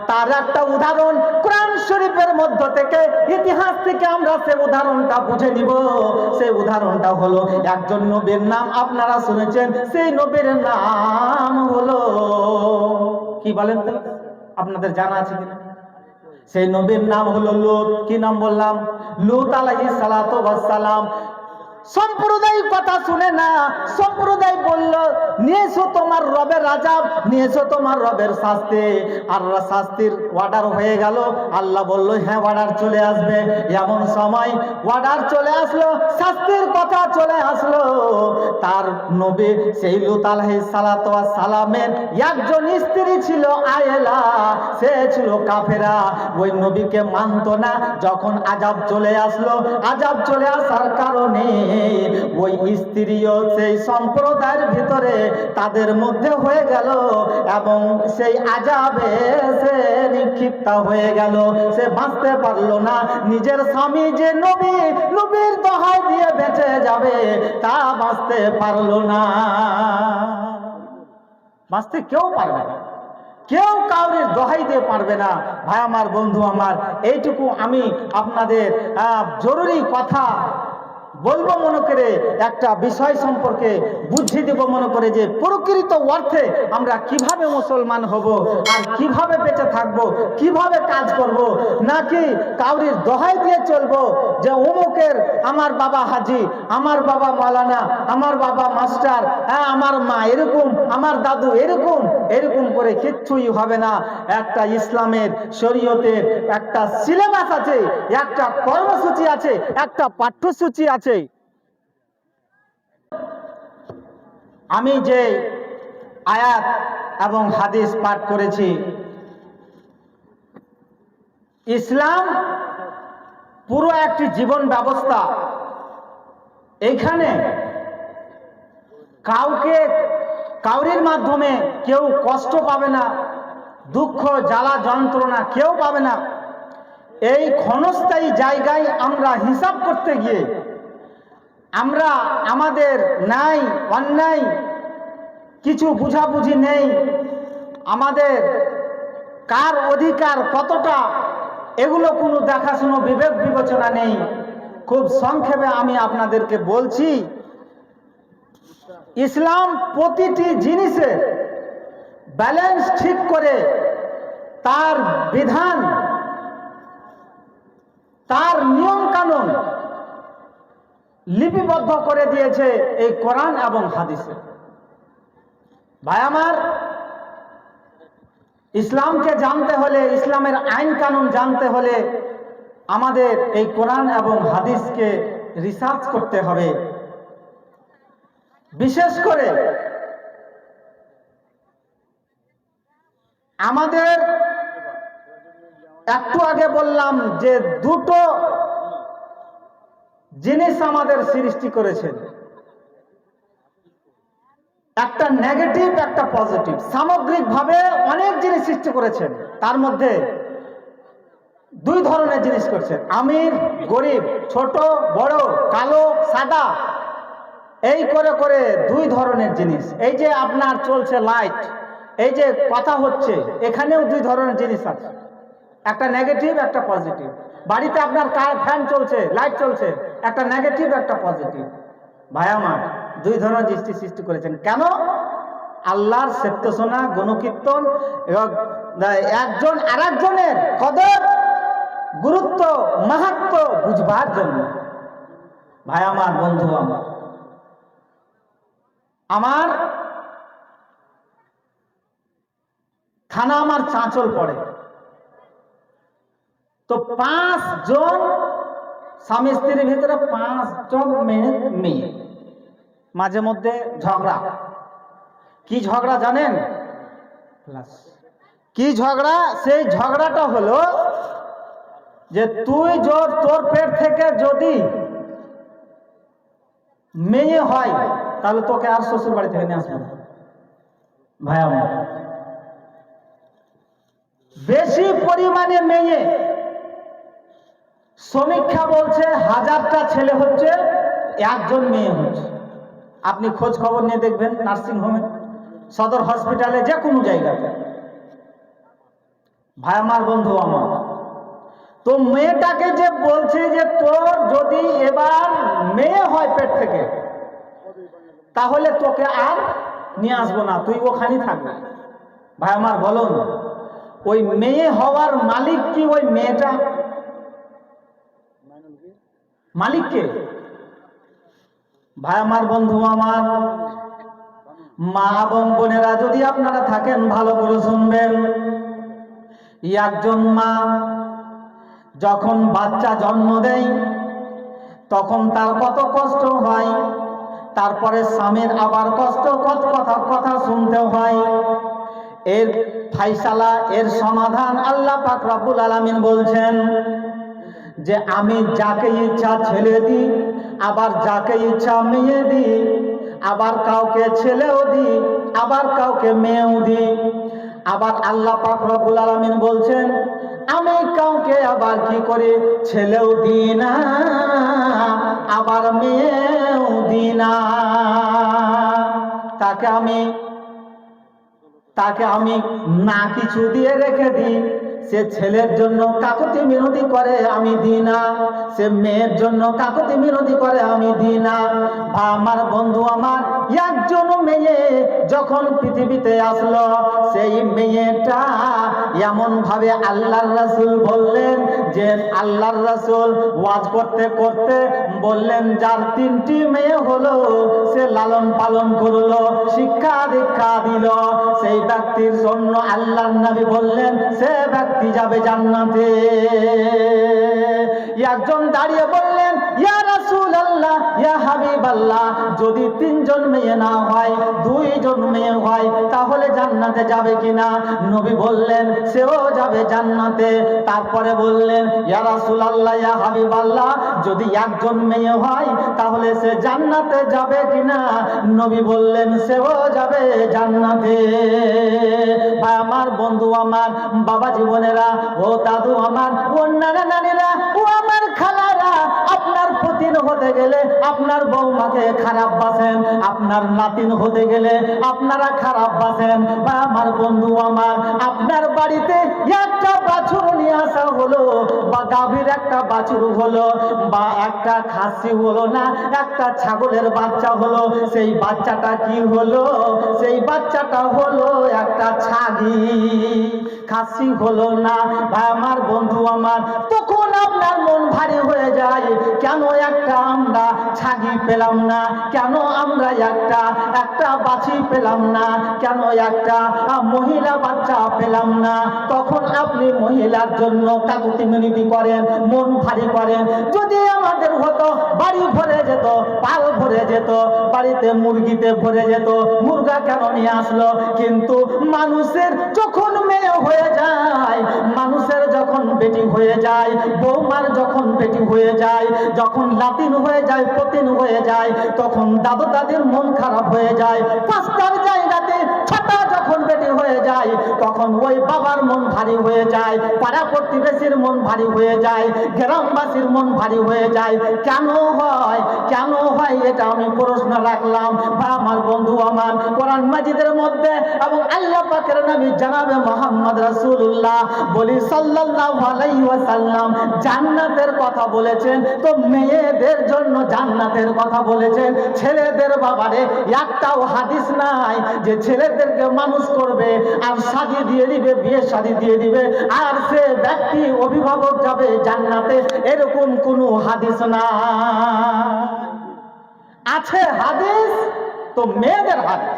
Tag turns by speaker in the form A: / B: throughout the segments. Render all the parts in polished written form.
A: তার একটা উদাহরণ কোরআন শরীফের মধ্য থেকে, ইতিহাস থেকে আমরা সেই উদাহরণটা বুঝে নিব। সেই উদাহরণটা হলো একজন নবীর নাম আপনারা শুনেছেন, সেই নবীর নাম হলো কি বলেন তো, আপনাদের জানা আছে কিনা? সেই নবীর নাম হলো লূত। কি নাম বললাম? লূত আলাইহিস সালাতু ওয়াস সালাম। সম্প্রদায় কথা শুনে না, সম্প্রদায় বলল নিয়ে এসো তোমার রবের আযাব, নিয়ে এসো তোমার রবের শাস্তি। আর শাস্তির অর্ডার হয়ে গেল। আল্লাহ বলল হ্যাঁ অর্ডার চলে আসবে। এমন সময় অর্ডার চলে আসলো, শাস্তির কথা চলে আসলো। তার নবী সেই লূত আলাইহিস সালাতু ওয়াস সালামের একজন স্ত্রী ছিল আয়েলা, সে ছিল কাফেরা, ওই নবীকে মানতো না। যখন আযাব চলে আসলো, আযাব চলে আসার কারণে ওই স্ত্রীও সেই সম্প্রদায়ের ভিতরে তাদের মধ্যে হয়ে গেল এবং সেই আযাবে সে নিক্ষিপ্ত হয়ে গেল। সে বাঁচতে পারলো না। নিজের স্বামী যে নবী, নবীর দোহাই দিয়ে বেঁচে যাবে, তা বাঁচতে পারলো না। বাঁচতে কেউ পারবে না, কেউ কাউরের দোহাই দিয়ে পারবে না। ভাই আমার, বন্ধু আমার, এইটুকু আমি আপনাদের জরুরি কথা বলবো মনে করে, একটা বিষয় সম্পর্কে বুঝিয়ে দেব মনে করে, যে প্রকৃত অর্থে আমরা কিভাবে মুসলমান হব আর কিভাবে বেঁচে থাকবো, কিভাবে কাজ করব, নাকি কাউরির দোহাই দিয়ে চলবো যে অমুকের, আমার বাবা হাজি, আমার বাবা মাওলানা, আমার বাবা মাস্টার, হ্যাঁ আমার মা এরকম, আমার দাদু এরকম, এরকম করে কিচ্ছুই হবে না। একটা ইসলামের শরীয়তের একটা সিলেবাস আছে, একটা কর্মসূচি আছে, একটা পাঠ্যসূচি আছে। আমি যে আয়াত এবং হাদিস পাঠ করেছি, ইসলাম পুরো একটি জীবন ব্যবস্থা। এইখানে কাউরির মাধ্যমে কেউ কষ্ট পাবে না, দুঃখ জ্বালা যন্ত্রণা কেউ পাবে না। এই ক্ষণস্থায়ী জায়গায় আমরা হিসাব করতে গিয়ে আমরা আমাদের ন্যায় অন্যায় কিছু বুঝাবুঝি নেই, আমাদের কার অধিকার কতটা, এগুলো কোনো দেখাশুনো বিবেক বিবেচনা নেই। খুব সংক্ষেপে আমি আপনাদেরকে বলছি, ইসলাম প্রতিটি জিনিসের ব্যালেন্স ঠিক করে তার বিধান, তার নিয়ম কানুন লিপিবদ্ধ করে দিয়েছে এই কোরআন এবং হাদিসে। ভাই আমার, ইসলামকে জানতে হলে, ইসলামের আইন কানুন জানতে হলে আমাদের এই কোরআন এবং হাদিসকে রিসার্চ করতে হবে। বিশেষ করে আমাদের একটু আগে বললাম যে দুটো জিনিস আমাদের সৃষ্টি করেছেন, একটা নেগেটিভ, একটা পজিটিভ। সামগ্রিকভাবে অনেক জিনিস সৃষ্টি করেছেন, তার মধ্যে দুই ধরনের জিনিস করছেন, আমির গরিব, ছোট বড়, কালো সাদা, এই করে করে দুই ধরনের জিনিস। এই যে আপনার চলছে লাইট, এই যে কথা হচ্ছে, এখানেও দুই ধরনের জিনিস আছে, একটা নেগেটিভ, একটা পজিটিভ। বাড়িতে আপনার ফ্যান চলছে, লাইট চলছে, একটা নেগেটিভ, একটা পজিটিভ। ভাই আমার, দুই ধরনের দৃষ্টি সৃষ্টি করেছেন। কেন? আল্লাহর সেপ্তসোনা গুণকীর্তন এবং একজন আর একজনের কদর, গুরুত্ব, মাহাত্ম্য বুঝবার জন্য। ভাই আমার, বন্ধু আমার থানা আমার চাঁচল পড়ে, তো 5 জন স্বামী স্ত্রীর ভিতরে 5 জন মেয়ে, মাঝে মধ্যে ঝগড়া। কি ঝগড়া জানেন? কি ঝগড়া? সেই ঝগড়াটা হলো যে তুই তোর পেট থেকে যদি মেয়ে হয় তাহলে তোকে আর শ্বশুর বাড়ি থেকে নিয়ে আসবে না। ভাই আমার, বেশি পরিমাণে মেয়ে, সমীক্ষা বলছে 1000টা ছেলে হচ্ছে, 1 জন মেয়ে হচ্ছে। আপনি খোঁজ খবর নিয়ে দেখবেন, নার্সিং হোমে, সদর হসপিটালে, যে কোনো জায়গাতে ভাই আমার, বন্ধু আমার, তো মেয়েটাকে যে বলছে যে তোর যদি এবার মেয়ে হয় পেট থেকে, তাহলে তোকে আর নিয়ে আসবো না, তুই ওখানেই থাকবি। ভাই আমার বলুন, ওই মেয়ে হওয়ার মালিক কি ওই মেয়েটা? মালিক কে? ভাই আমার, বন্ধু আমার, মা এবং বোনেরা যদি আপনারা থাকেন ভালো করে শুনবেন। একজন মা যখন বাচ্চা জন্ম দেয় তখন তার কত কষ্ট হয়, তারপরে স্বামীর আবার কথা শুনতে হয়। এর ফাইসালা, এর সমাধান আল্লাহ পাক রব্বুল আলামিন বলছেন যে আমি যাকে ইচ্ছা ছেলে দিই, আবার যাকে ইচ্ছা মেয়ে দিই, আবার কাউকে ছেলেও দিই, আবার কাউকে মেয়েও দিই। আবার আল্লাহ পাক রব্বুল আলামিন বলছেন আমি কাউকে আবার কি করে ছেলেও দিই না, আবার মেয়েও দিই না। তাকে আমি না কিছু দিয়ে রেখে দিই। সে ছেলের জন্য কাকুতি মিনতি করে, আমি দিই না। সে মেয়ের জন্য কাকুতি মিনতি করে, আমি দিই না। আমার বন্ধু আমার, একজন মেয়ে যখন পৃথিবীতে আসলো, সেই মেয়েটা এমন ভাবে আল্লাহর রাসূল বললেন যে আল্লাহর রাসূল ওয়াজ করতে করতে বললেন যার 3টি মেয়ে হলো, সে লালন পালন করলো, শিক্ষা দীক্ষা দিল, সেই ব্যক্তির জন্য আল্লাহর নবী বললেন সে ব্যক্তি যাবে জান্নাতে। একজন দাঁড়িয়ে বললেন ইয়া রাসূলুল্লাহ, ইয়া হাবিবাল্লাহ, যদি 3জন মেয়ে না হয়, 2জন মেয়ে হয়, তাহলে জান্নাতে যাবে কিনা? নবী বললেন সেও যাবে জান্নাতে। তারপরে বললেন ইয়া রাসূলুল্লাহ, ইয়া হাবিবাল্লাহ, যদি 1জন মেয়ে হয় তাহলে সে জান্নাতে যাবে কিনা? নবী বললেন সেও যাবে জান্নাতে। ভাই আমার, বন্ধু আমার, বাবা জীবনেরা, ও দাদু আমার, ও নানা নানিরা, ও আমার খালারা, আপনার পতিন হতে গেলে আপনার বৌমাকে খারাপ বাসেন, আপনার নাতিন হতে গেলে আপনারা খারাপ বাসেন। বা আমার বন্ধু আমার, আপনার বাড়িতে একটা বাছুর নিয়ে আসা হলো, বা গাভীর একটা বাছুর হলো, বা একটা খাসি হলো না, একটা ছাগলের বাচ্চা হলো, সেই বাচ্চাটা কি হলো? সেই বাচ্চাটা হলো একটা ছাগি, খাসি হলো না। ভাই আমার, বন্ধু আমার, তখন আপনার মন ভারী হয়ে যায়, কেন একটা আমরা ছাগি পেলাম না, কেন আমরা একটা বাছি পেলাম না, কেন একটা মহিলা বাচ্চা পেলাম না। তখন আপনি মহিলার জন্য কাকুতি মিনতি করেন, মন ভারী করেন। যদি আমাদের হতো বাড়ি ভরে যেত, পাল ভরে যেত, বাড়িতে মুরগিতে ভরে যেত, মুরগা কেন নিয়ে আসলো? কিন্তু মানুষের যখন মেয়ে হয়ে যায়, মানুষের যখন বেটি হয়ে যায়, বৌমার যখন বেটি হয়ে যায়, যখন নাতিন হয়ে যায়, পতিন হয়ে যায়, তখন দাদু দাদির মন খারাপ হয়ে যায়। 5টার জায়গাতে 6টা যখন বেটি হয়ে যায়, তখন ওই বাবার মন ভারী হয়ে যায়, পাড়া প্রতিবেশীর মন ভারী হয়ে যায়, গ্রামবাসীর মন ভারী হয়ে যায়। কেন হয়? কেন হয়? এটা আমি প্রশ্ন রাখলাম। বা আমার বন্ধু আমার, কোরআন মাজিদের মধ্যে এবং আল্লাহ পাকের নবী জনাবে মুহাম্মদ রাসূলুল্লাহ বলি সাল্লাল্লাহু আলাইহি ওয়াসাল্লাম জান্নাতের কথা বলেছেন, তো মেয়েদের জন্য জান্নাতের কথা বলেছেন। ছেলেদের ব্যাপারে একটাও হাদিস নাই যে ছেলেদেরকে মানুষ করবে আর শাদী দিয়ে দিবে, বিয়ে শাদী দিয়ে দিবে, আর সে ব্যক্তি অভিভাবক যাবে জান্নাতে, এরকম কোনো হাদিস না। আছে হাদিস, তো মেয়েদের হাদিস।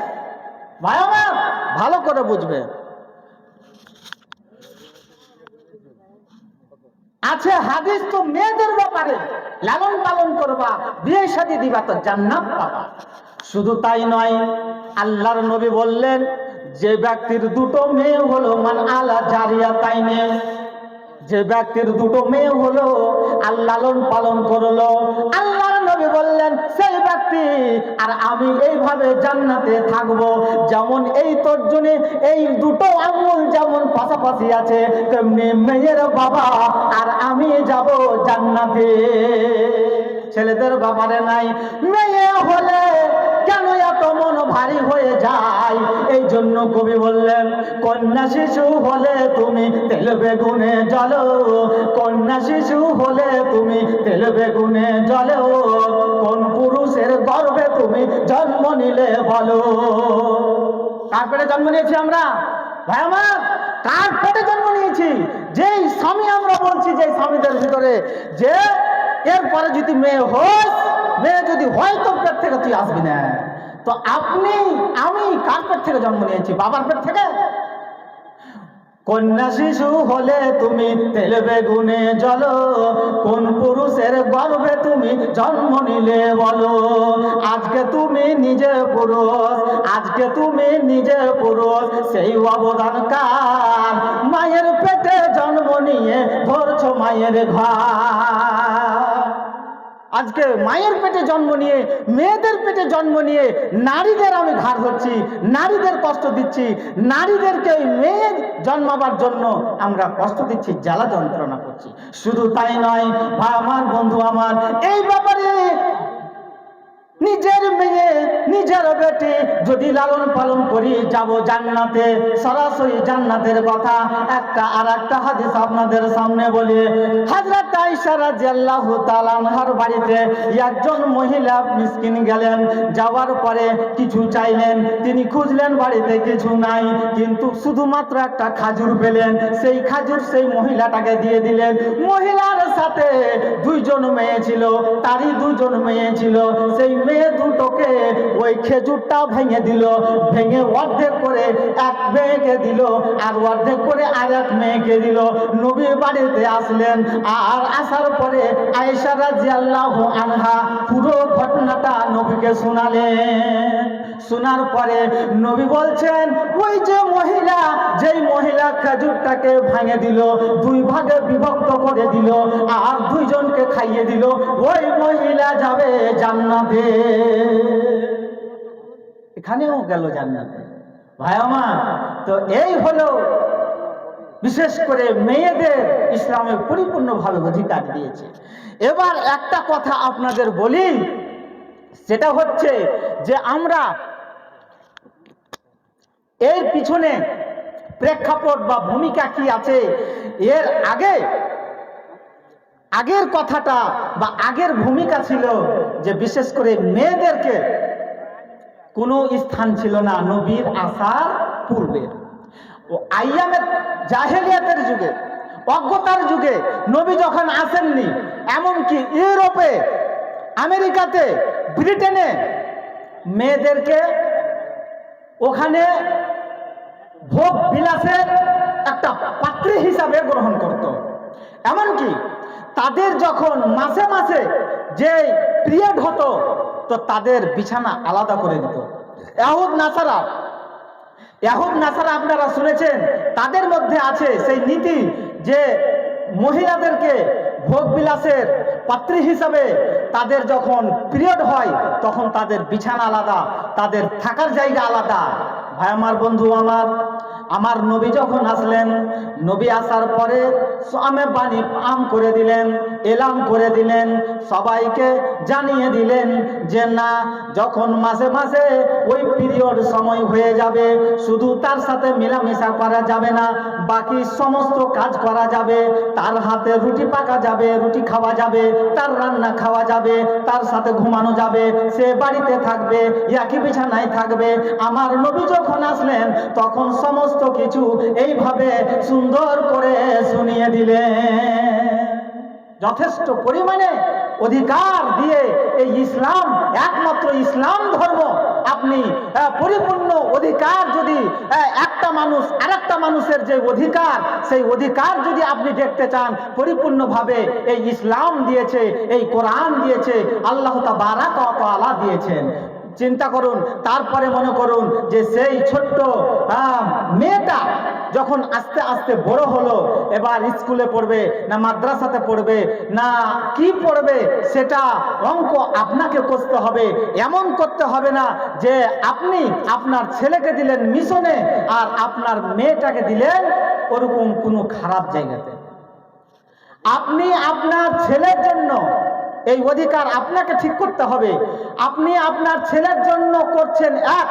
A: ভাই আমার, ভালো করে বুঝবে, আছে হাদিস তো মেয়েদের ব্যাপারে, লালন পালন করবা, বিয়ে শাদী দিবা, তো জান্নাত পাবা। শুধু তাই নয়, আল্লাহর নবী বললেন যে ব্যক্তির 2টো মেয়ে হলো মান আলা জারিয়া তাইনে, যে ব্যক্তির 2টো মেয়ে হলো আর লালন পালন করলো, আল্লাহর নবী বললেন সেই ব্যক্তি আর আমি এইভাবে জান্নাতে থাকবো। যেমন এই তর্জনী, এই 2টো আঙ্গুল যেমন পাশাপাশি আছে, তেমনি মেয়ের বাবা আর আমি যাব জান্নাতে। ছেলেদের ব্যাপারে নাই, মেয়ে হলে কেন এত তো মন ভারী হয়ে যায়। এই জন্য কবি বললেন, কন্যা শিশু হলে তুমি তেল বেগুনে জ্বলো, কন্যা শিশু হলে তুমি তেল বেগুনে জ্বলো, কোন পুরুষের গর্ভে তুমি জন্ম নিলে বলো। কার পেটে জন্ম নিয়েছি আমরা? ভাই আমার, কার পেটে জন্ম নিয়েছি? যেই স্বামী আমরা বলছি, যে স্বামীদের ভিতরে যে এরপরে যদি মেয়ে যদি হয় তো পেট থেকে তুই আসবি না। তো আপনি আমি কার পেট থেকে জন্ম নিয়েছি? বাবার পেট থেকে। কন্যা শিশু হলে তুমি তেল বেগুনে জ্বলো, কোন পুরুষের গর্ভে তুমি জন্ম নিলে বলো। আজকে তুমি নিজে পুরুষ, আজকে তুমি নিজে পুরুষ, সেই অবদান কার? মায়ের পেটে জন্ম নিয়ে ধরছো মায়ের ঘর। আজকে মায়ের পেটে জন্ম নিয়ে, মেয়েদের পেটে জন্ম নিয়ে নারীদের আমি ঘাড় ধরছি, নারীদের কষ্ট দিচ্ছি, নারীদেরকে মেয়ে জন্মাবার জন্য আমরা কষ্ট দিচ্ছি, জ্বালা যন্ত্রণা করছি। শুধু তাই নয় ভাই আমার, বন্ধু আমার, এই ব্যাপারে নিজের মেয়ে নিজের বেটি যদি লালন পালন করি যাব জান্নাতে, সরাসরি জান্নাতের কথা। একটা আর একটা হাদিস আপনাদের সামনে বলি। হযরত আয়েশা রাদিয়াল্লাহু তাআলা আনহার বাড়িতে একজন মহিলা মিসকিন গেলেন, যাওয়ার পরে কিছু চাইলেন, তিনি খুঁজলেন বাড়িতে কিছু নাই, কিন্তু শুধুমাত্র একটা খাজুর পেলেন। সেই খাজুর সেই মহিলাটাকে দিয়ে দিলেন। মহিলার সাথে দুইজন মেয়ে ছিল, তারই দুজন মেয়ে ছিল। সেই মেয়ে দুটোকে ওই খেজুরটা ভেঙে দিল, ভেঙে অর্ধেক করে এক মেয়েকে দিল, আর অর্ধেক করে আর এক মেয়েকে দিল। নবী বাড়িতে আসলেন, আর আসার পরে আয়েশা রাদিয়াল্লাহু আনহা পুরো ঘটনাটা নবীকে শোনালেন। শোনার পরে নবী বলছেন, ওই যে মহিলা, যেই মহিলা খেজুরটাকে ভেঙে দিল, দুই ভাগে বিভক্ত করে দিল, আর দুইজনকে খাইয়ে দিল, ওই মহিলা যাবে জান্নাতে। এখানেও গেল জান্নাতে। ভাই আমার, তো এই হলো বিশেষ করে মেয়েদের ইসলামে পরিপূর্ণভাবে অধিকার দিয়েছে। এবার একটা কথা আপনাদের বলি, সেটা হচ্ছে যে আমরা এর পিছনে প্রেক্ষাপট বা ভূমিকা কি আছে, এর আগের কথাটা বা আগের ভূমিকা ছিল যে বিশেষ করে মেয়েদেরকে কোনো স্থান ছিল না নবীর আসার পূর্বে। ও আইয়ামে জাহেলিয়াতের যুগে, অজ্ঞতার যুগে নবী যখন আসেননি, এমনকি ইউরোপে, আমেরিকাতে, ব্রিটেনে মেয়েদেরকে ওখানে ভোগ বিলাসের একটা পাত্রী হিসাবে গ্রহণ করত। এমনকি তাদের যখন মাসে মাসে যে পিরিয়ড হতো, তো তাদের বিছানা আলাদা করে দিত। ইয়াহুদ নাসারা আপনারা শুনেছেন, তাদের মধ্যে আছে সেই নীতি যে মহিলাদেরকে ভোগ বিলাসের পাত্রী হিসাবে তাদের যখন পিরিয়ড হয়, তখন তাদের বিছানা আলাদা, তাদের থাকার জায়গা আলাদা। ভাই আমার, বন্ধু আমার নবী যখন আসলেন, নবী আসার পরে সামে বাণী আম করে দিলেন, এলাম করে দিলেন, সবাইকে জানিয়ে দিলেন যে না, যখন মাসে মাসে ওই পিরিয়ড সময় হয়ে যাবে, শুধু তার সাথে মেলামেশা করা যাবে না, বাকি সমস্ত কাজ করা যাবে। তার হাতে রুটি পাকা যাবে, রুটি খাওয়া যাবে, তার রান্না খাওয়া যাবে, তার সাথে ঘুমানো যাবে, সে বাড়িতে থাকবে, একই বিছানায় থাকবে। আমার নবী যখন আসলেন, তখন সমস্ত কিছু এইভাবে সুন্দর করে শুনিয়ে দিলেন। যথেষ্ট পরিমাণে অধিকার দিয়ে এই ইসলাম, একমাত্র ইসলাম ধর্ম, আপনি পরিপূর্ণ অধিকার যদি একটা মানুষ আরেকটা মানুষের যে অধিকার, সেই অধিকার যদি আপনি দেখতে চান, পরিপূর্ণভাবে এই ইসলাম দিয়েছে, এই কোরআন দিয়েছে, আল্লাহ তাবারাক ওয়া তাআলা দিয়েছেন। চিন্তা করুন, তারপরে মনে করুন যে সেই ছোট্ট মেয়েটা যখন আস্তে আস্তে বড় হলো, এবার স্কুলে পড়বে না মাদ্রাসাতে পড়বে না কি পড়বে, সেটা অঙ্ক আপনাকে করতে হবে। এমন করতে হবে না যে আপনি আপনার ছেলেকে দিলেন মিশনে আর আপনার মেয়েটাকে দিলেন ওরকম কোনো খারাপ জায়গাতে। আপনি আপনার ছেলের জন্য এই অধিকার আপনাকে ঠিক করতে হবে। আপনি আপনার ছেলের জন্য করছেন এক,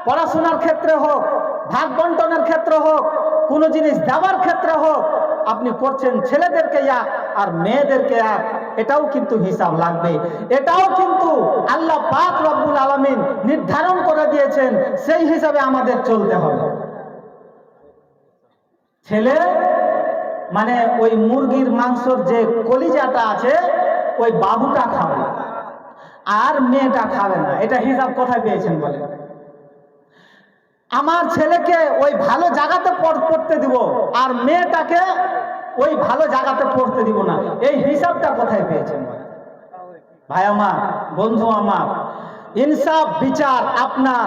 A: পড়াশোনার ক্ষেত্রে হোক, ভাগ বন্টনের ক্ষেত্রে হোক, কোনো জিনিস দেওয়ার ক্ষেত্রে হোক, আপনি করছেন ছেলেদেরকে এক আর মেয়েদেরকে এক, এটাও কিন্তু হিসাব লাগবে। এটাও কিন্তু আল্লাহ পাক রব্বুল আলামিন নির্ধারণ করে দিয়েছেন, সেই হিসাবে আমাদের চলতে হবে। ছেলে মানে ওই মুরগির মাংসর যে কলিজাটা আছে ওই বাবুটা খাবে, আর মেয়েটা খাবে না। এটা হিসাব কোথায় পেয়েছেন বলে? আমার ছেলেকে ওই ভালো জায়গাতে পড়তে দিব, আর মেয়েটাকে ওই ভালো জায়গাতে পড়তে দিব না, এই হিসাবটা কোথায় পেয়েছেন? ভাই আমার, বন্ধু আমার, ইনসাফ বিচার আপনার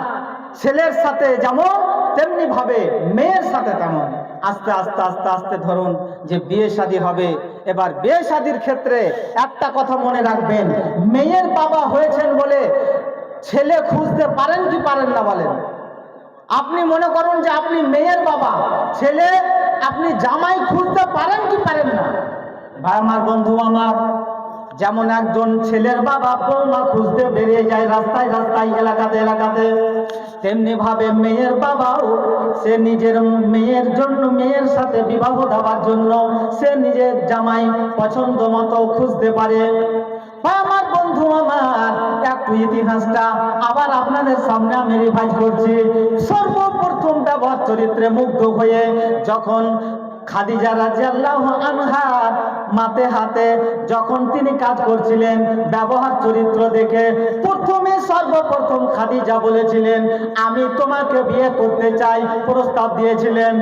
A: ছেলের সাথে যেমন তেমনি ভাবে মেয়ের সাথে তেমন। আস্তে আস্তে আস্তে আস্তে ধরুন যে বিয়ে শাদী হবে। এবার বিয়ে শাদীর ক্ষেত্রে একটা কথা মনে রাখবেন, মেয়ের বাবা হয়েছেন বলে ছেলে খুঁজতে পারেন কি পারেন না বলেন? আপনি মনে করুন যে আপনি মেয়ের বাবা, ছেলে আপনি জামাই খুঁজতে পারেন কি পারেন না? ভাই আমার, বন্ধু আমার, যেমন একজন ছেলের বাবা বৌমা খুঁজতে বেরিয়ে যায় রাস্তায় রাস্তায়, এলাকাতে এলাকাতে, তেমনি ভাবে মেয়ের বাবাও সে নিজের মেয়ের জন্য, মেয়ের সাথে বিবাহ দেওয়ার জন্য সে নিজের জামাই পছন্দ মতো খুঁজতে পারে। আমার বন্ধু আমার, একটু ইতিহাসটা আবার আপনাদের সামনে আমি রিভাইজ করছি। সর্বপ্রথম ব্যবহার চরিত্রে মুগ্ধ হয়ে যখন খাদিজা রাদিয়াল্লাহু আনহার মাথে হাতে যখন তিনি কাজ করছিলেন, ব্যবহার চরিত্র দেখে প্রথমে সর্বপ্রথম খাদিজা বলেছিলেন, আমি তোমাকে বিয়ে করতে চাই। প্রস্তাব দিয়েছিলেন,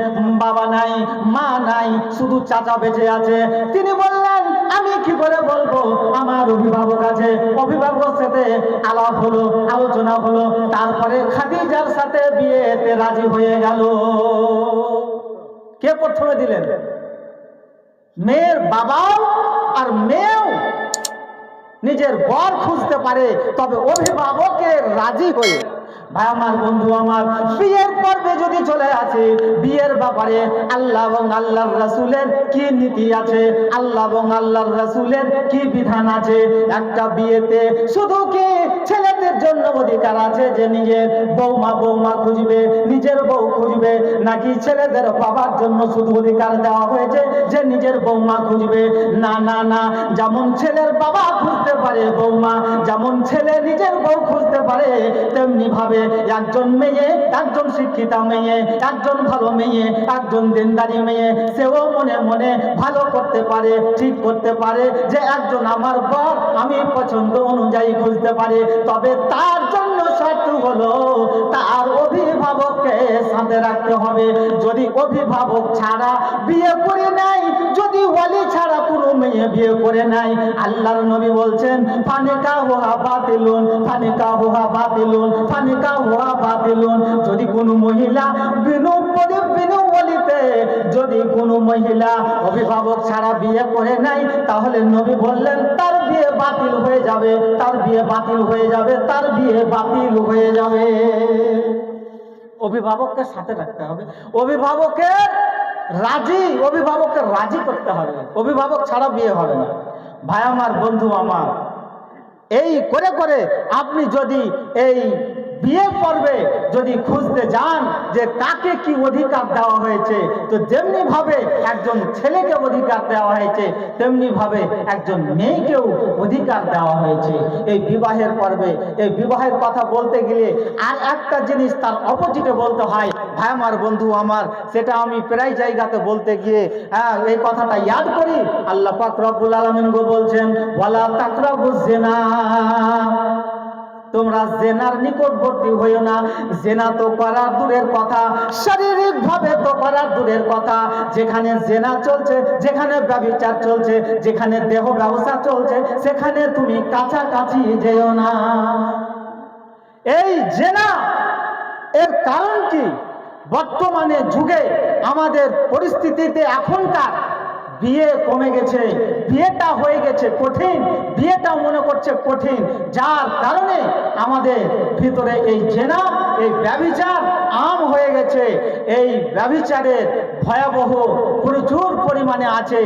A: বাবা নাই, মা নাই, শুধু চাচা বেঁচে আছে। তিনি বললেন, আমি কি করে বলবো, আমার অভিভাবক আছে। অভিভাবকের সাথে আলাপ হলো, আলোচনা হলো, তারপরে খাদিজার সাথে বিয়েতে রাজি হয়ে গেল। কে প্রথমে দিলেন? মেয়ের বাবাও আর মেয়েও নিজের বর খুঁজতে পারে, তবে অভিভাবকের রাজি হয়ে। ভাই আমার, বন্ধু আমার, বিয়ের পর্বে যদি চলে আসে, বিয়ের ব্যাপারে আল্লাহ এবং আল্লাহর রাসূলের কি নীতি আছে, আল্লাহ এবং আল্লাহর রাসূলের কি বিধান আছে। একটা বিয়েতে শুধু কি ছেলেদের জন্য অধিকার আছে যে নিজের বৌমা খুঁজবে, নিজের বউ খুঁজবে, নাকি ছেলেদের বাবার জন্য শুধু অধিকার দেওয়া হয়েছে যে নিজের বৌমা খুঁজবে? না না না, যেমন ছেলের বাবা খুঁজতে পারে বৌমা, যেমন ছেলে নিজের বউ খুঁজতে পারে, তেমনি ভাবে একজন মেয়ে, একজন শিক্ষিতা মেয়ে, একজন ভালো মেয়ে, একজন দিনদারি মেয়ে, সেও মনে মনে ভালো করতে পারে, ঠিক করতে পারে যে একজন আমার বর আমি পছন্দ অনুযায়ী খুঁজতে পারে। তবে তার জন্য শর্ত হলো তার অভিভাবককে সাথে রাখতে হবে। যদি অভিভাবক ছাড়া বিয়ে করে নাই, যদি ওয়ালি ছাড়া কোনো মেয়ে বিয়ে করে নাই, আল্লাহর নবী বলছেন, ফানিকাহুহা বাতিলুন, ফানিকাহুহা বাতিলুন, ফানিকাহুহা বাতিলুন। যদি কোনো মহিলা বিনু ওয়ালিতে, যদি কোনো মহিলা অভিভাবক ছাড়া বিয়ে করে নাই, তাহলে নবী বললেন তার বিয়ে বাতিল হয়ে যাবে, তার বিয়ে বাতিল হয়ে যাবে, তার বিয়ে বাতিল হয়ে যাবে। অভিভাবককে সাথে রাখতে হবে, অভিভাবকের রাজি করতে হবে, অভিভাবক ছাড়া বিয়ে হবে না। ভাই আমার, বন্ধু আমার, এই করে করে আপনি যদি এই বিয়ে পর্বে যদি খুঁজতে যান যে কাকে কি অধিকার দেওয়া হয়েছে, তো যেমনি ভাবে একজন ছেলেকে অধিকার দেওয়া হয়েছে, তেমনি ভাবে একজন মেয়েকেও অধিকার দেওয়া হয়েছে এই বিবাহের পর্বে। এই বিবাহের কথা বলতে গেলে আর একটা জিনিস তার অপোজিটে বলতে হয়। ভাই আমার, বন্ধু আমার, সেটা আমি প্রায় জায়গাতে বলতে গিয়ে এই কথাটা ইয়াদ করি। আল্লাহ পাক রব্বুল আলামিন বলছেন, ওয়ালা তাকরাবুজ জিনা, তোমরা জেনার নিকটবর্তী হইও না। জেনা তো করার দূরের কথা, শারীরিক ভাবে তো করার দূরের কথা, যেখানে জেনা চলছে, যেখানে ব্যভিচার চলছে, যেখানে দেহ ব্যবসা চলছে, সেখানে তুমি কাছাকাছি যেও না। এই জেনা এর কারণ কি? বর্তমানে যুগে আমাদের পরিস্থিতিতে এখনকার বিয়ে কমে গেছে, বিয়েটা হয়ে গেছে কঠিন, বিয়েটা মনে করছে কঠিন, যার কারণে আমাদের ভিতরে এই জেনা, এই ব্যভিচার আম হয়ে গেছে। এই ব্যভিচারের ভয়াবহ প্রচুর পরিমাণ পরিমাণে আছে,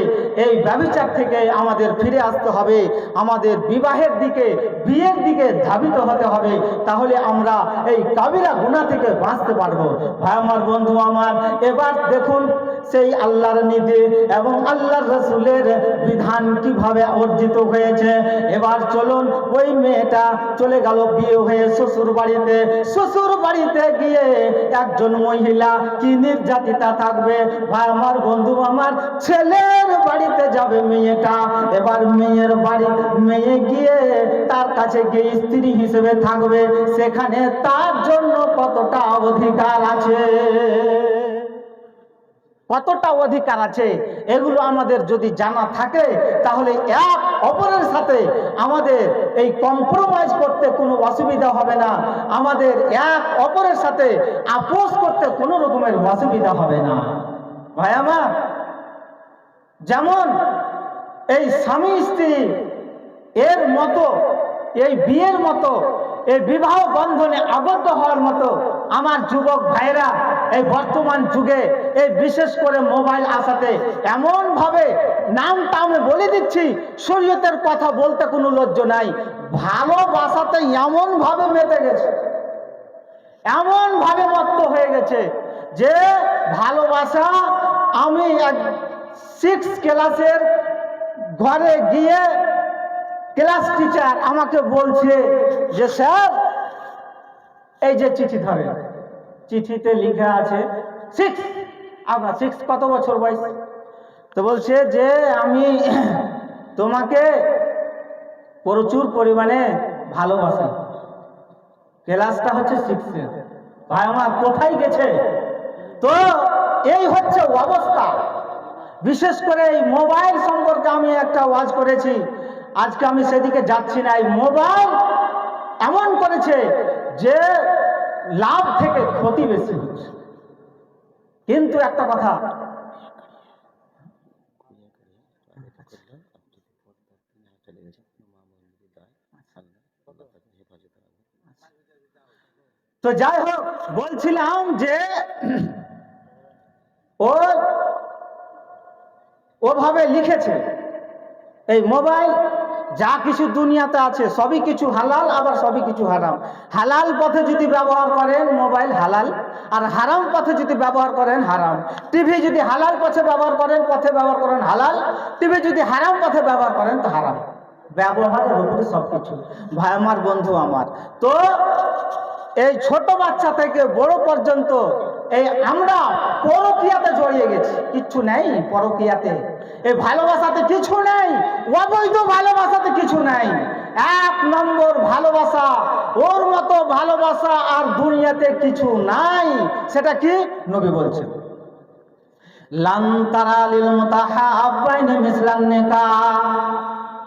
A: এই ব্যভিচার থেকে আমাদের ফিরে আসতে হবে, আমাদের বিবাহের দিকে, বিয়ের দিকে ধাবিত হতে হবে, তাহলে আমরা এই কাবিরা গুনাহ থেকে বাঁচতে পারবো। ভাই আমার, বন্ধু আমার, এবার দেখুন সেই আল্লাহর নীতি এবং আল্লাহর রাসূলের বিধান কিভাবে অর্জিত হয়েছে। এবার চলুন, ওই মেয়েটা চলে গেল বিয়ে হয়ে শ্বশুর বাড়িতে। শ্বশুর বাড়িতে গিয়ে একজন মহিলা কি নির্যাতিতা থাকবে। ভাই আমার, বন্ধু আমার, ছেলের বাড়িতে যাবে মেয়েটা। এবার মেয়ের বাড়ি, মেয়ে গিয়ে তার কাছে গিয়ে স্ত্রী হিসেবে থাকবে। সেখানে তার জন্য কতটা অধিকার আছে, কতটা অধিকার আছে, এগুলো আমাদের যদি জানা থাকে তাহলে এক অপরের সাথে আমাদের এই কম্প্রোমাইজ করতে কোনো অসুবিধা হবে না, আমাদের এক অপরের সাথে আপোষ করতে কোনো রকমের অসুবিধা হবে না। ভাই আমার, যেমন এই স্বামী স্ত্রী এর মতো, এই বিয়ের মতো, এই বিবাহ বন্ধনে আবদ্ধ হওয়ার মতো আমার যুবক ভাইরা এই বর্তমান যুগে এই বিশেষ করে মোবাইল আসাতে এমনভাবে, নামটা আমি বলে দিচ্ছি, শরীয়তের কথা বলতে কোনো লজ্জা নাই, ভালোবাসাতে এমনভাবে মেতে গেছে, এমনভাবে মত্ত হয়ে গেছে যে ভালোবাসা, আমি 6 ক্লাসের ঘরে গিয়ে ক্লাস টিচার আমাকে বলছে যে স্যার এই যে চিঠি ধরে, চিঠিতে লেখা আছে 6, আপনার 6 কত বছর বয়স? তো বলছে যে আমি তোমাকে প্রচুর পরিমাণে ভালোবাসি। ক্লাসটা হচ্ছে 6-এর। ভাই আমার, কোথায় গেছে? তো এই হচ্ছে অবস্থা। বিশেষ করে এই মোবাইল সম্পর্কে আমি একটা ওয়াজ করেছি, আজকে আমি সেদিকে যাচ্ছি না। এই মোবাইল এমন করেছে যে লাভ থেকে ক্ষতি বেশি হচ্ছে। কিন্তু একটা কথা, তো যাই হোক, বলছিলাম যে ওভাবে লিখেছে এই মোবাইল যা কিছু দুনিয়াতে আছে সবই কিছু হালাল, আবার সবই কিছু হারাম। হালাল পথে যদি ব্যবহার করেন মোবাইল হালাল, আর হারাম পথে যদি ব্যবহার করেন হারাম। টিভি যদি হালাল পথে ব্যবহার করেন হালাল, টিভি যদি হারাম পথে ব্যবহার করেন তো হারাম। ব্যবহারের উপরে সবকিছু। ভাই আমার, বন্ধু আমার, তো এই ছোট বাচ্চা থেকে বড় পর্যন্ত এই আমরা পরকীয়াতে জড়িয়ে গেছি। কিচ্ছু নেই পরকীয়াতে, এই ভালোবাসাতে কিছু নেই, অবৈধ ভালোবাসাতে কিছু নেই। 1 নম্বর ভালোবাসা, ওর মতো ভালোবাসা আর দুনিয়াতে কিছু নাই। সেটা কি? নবী বলছেন, লান তারা লিল মুতাহাব্বাইনি মিসলান নিকাহ,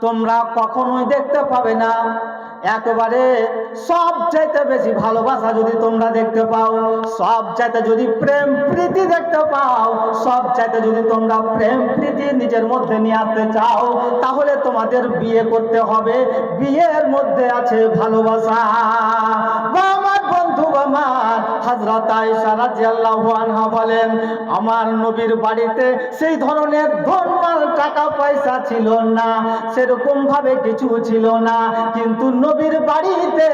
A: তোমরা কখনোই দেখতে পাবে না একেবারে সবচাইতে বেশি ভালোবাসা যদি তোমরা দেখতে পাও, সবচাইতে যদি প্রেম প্রীতি দেখতে পাও, সবচাইতে যদি তোমরা প্রেম প্রীতি নিজের মধ্যে নিয়ে আসতে চাও, তাহলে তোমাদের বিয়ে করতে হবে। বিয়ের মধ্যে আছে ভালোবাসা। আমার বন্ধু আমার হযরত আয়েশা রাদিয়াল্লাহু আনহা বলেন, আমার নবীর বাড়িতে সেই ধরনের ধনমাল টাকা পয়সা ছিল না, সেরকম ভাবে কিছু ছিল না, কিন্তু নবীর বাড়িতে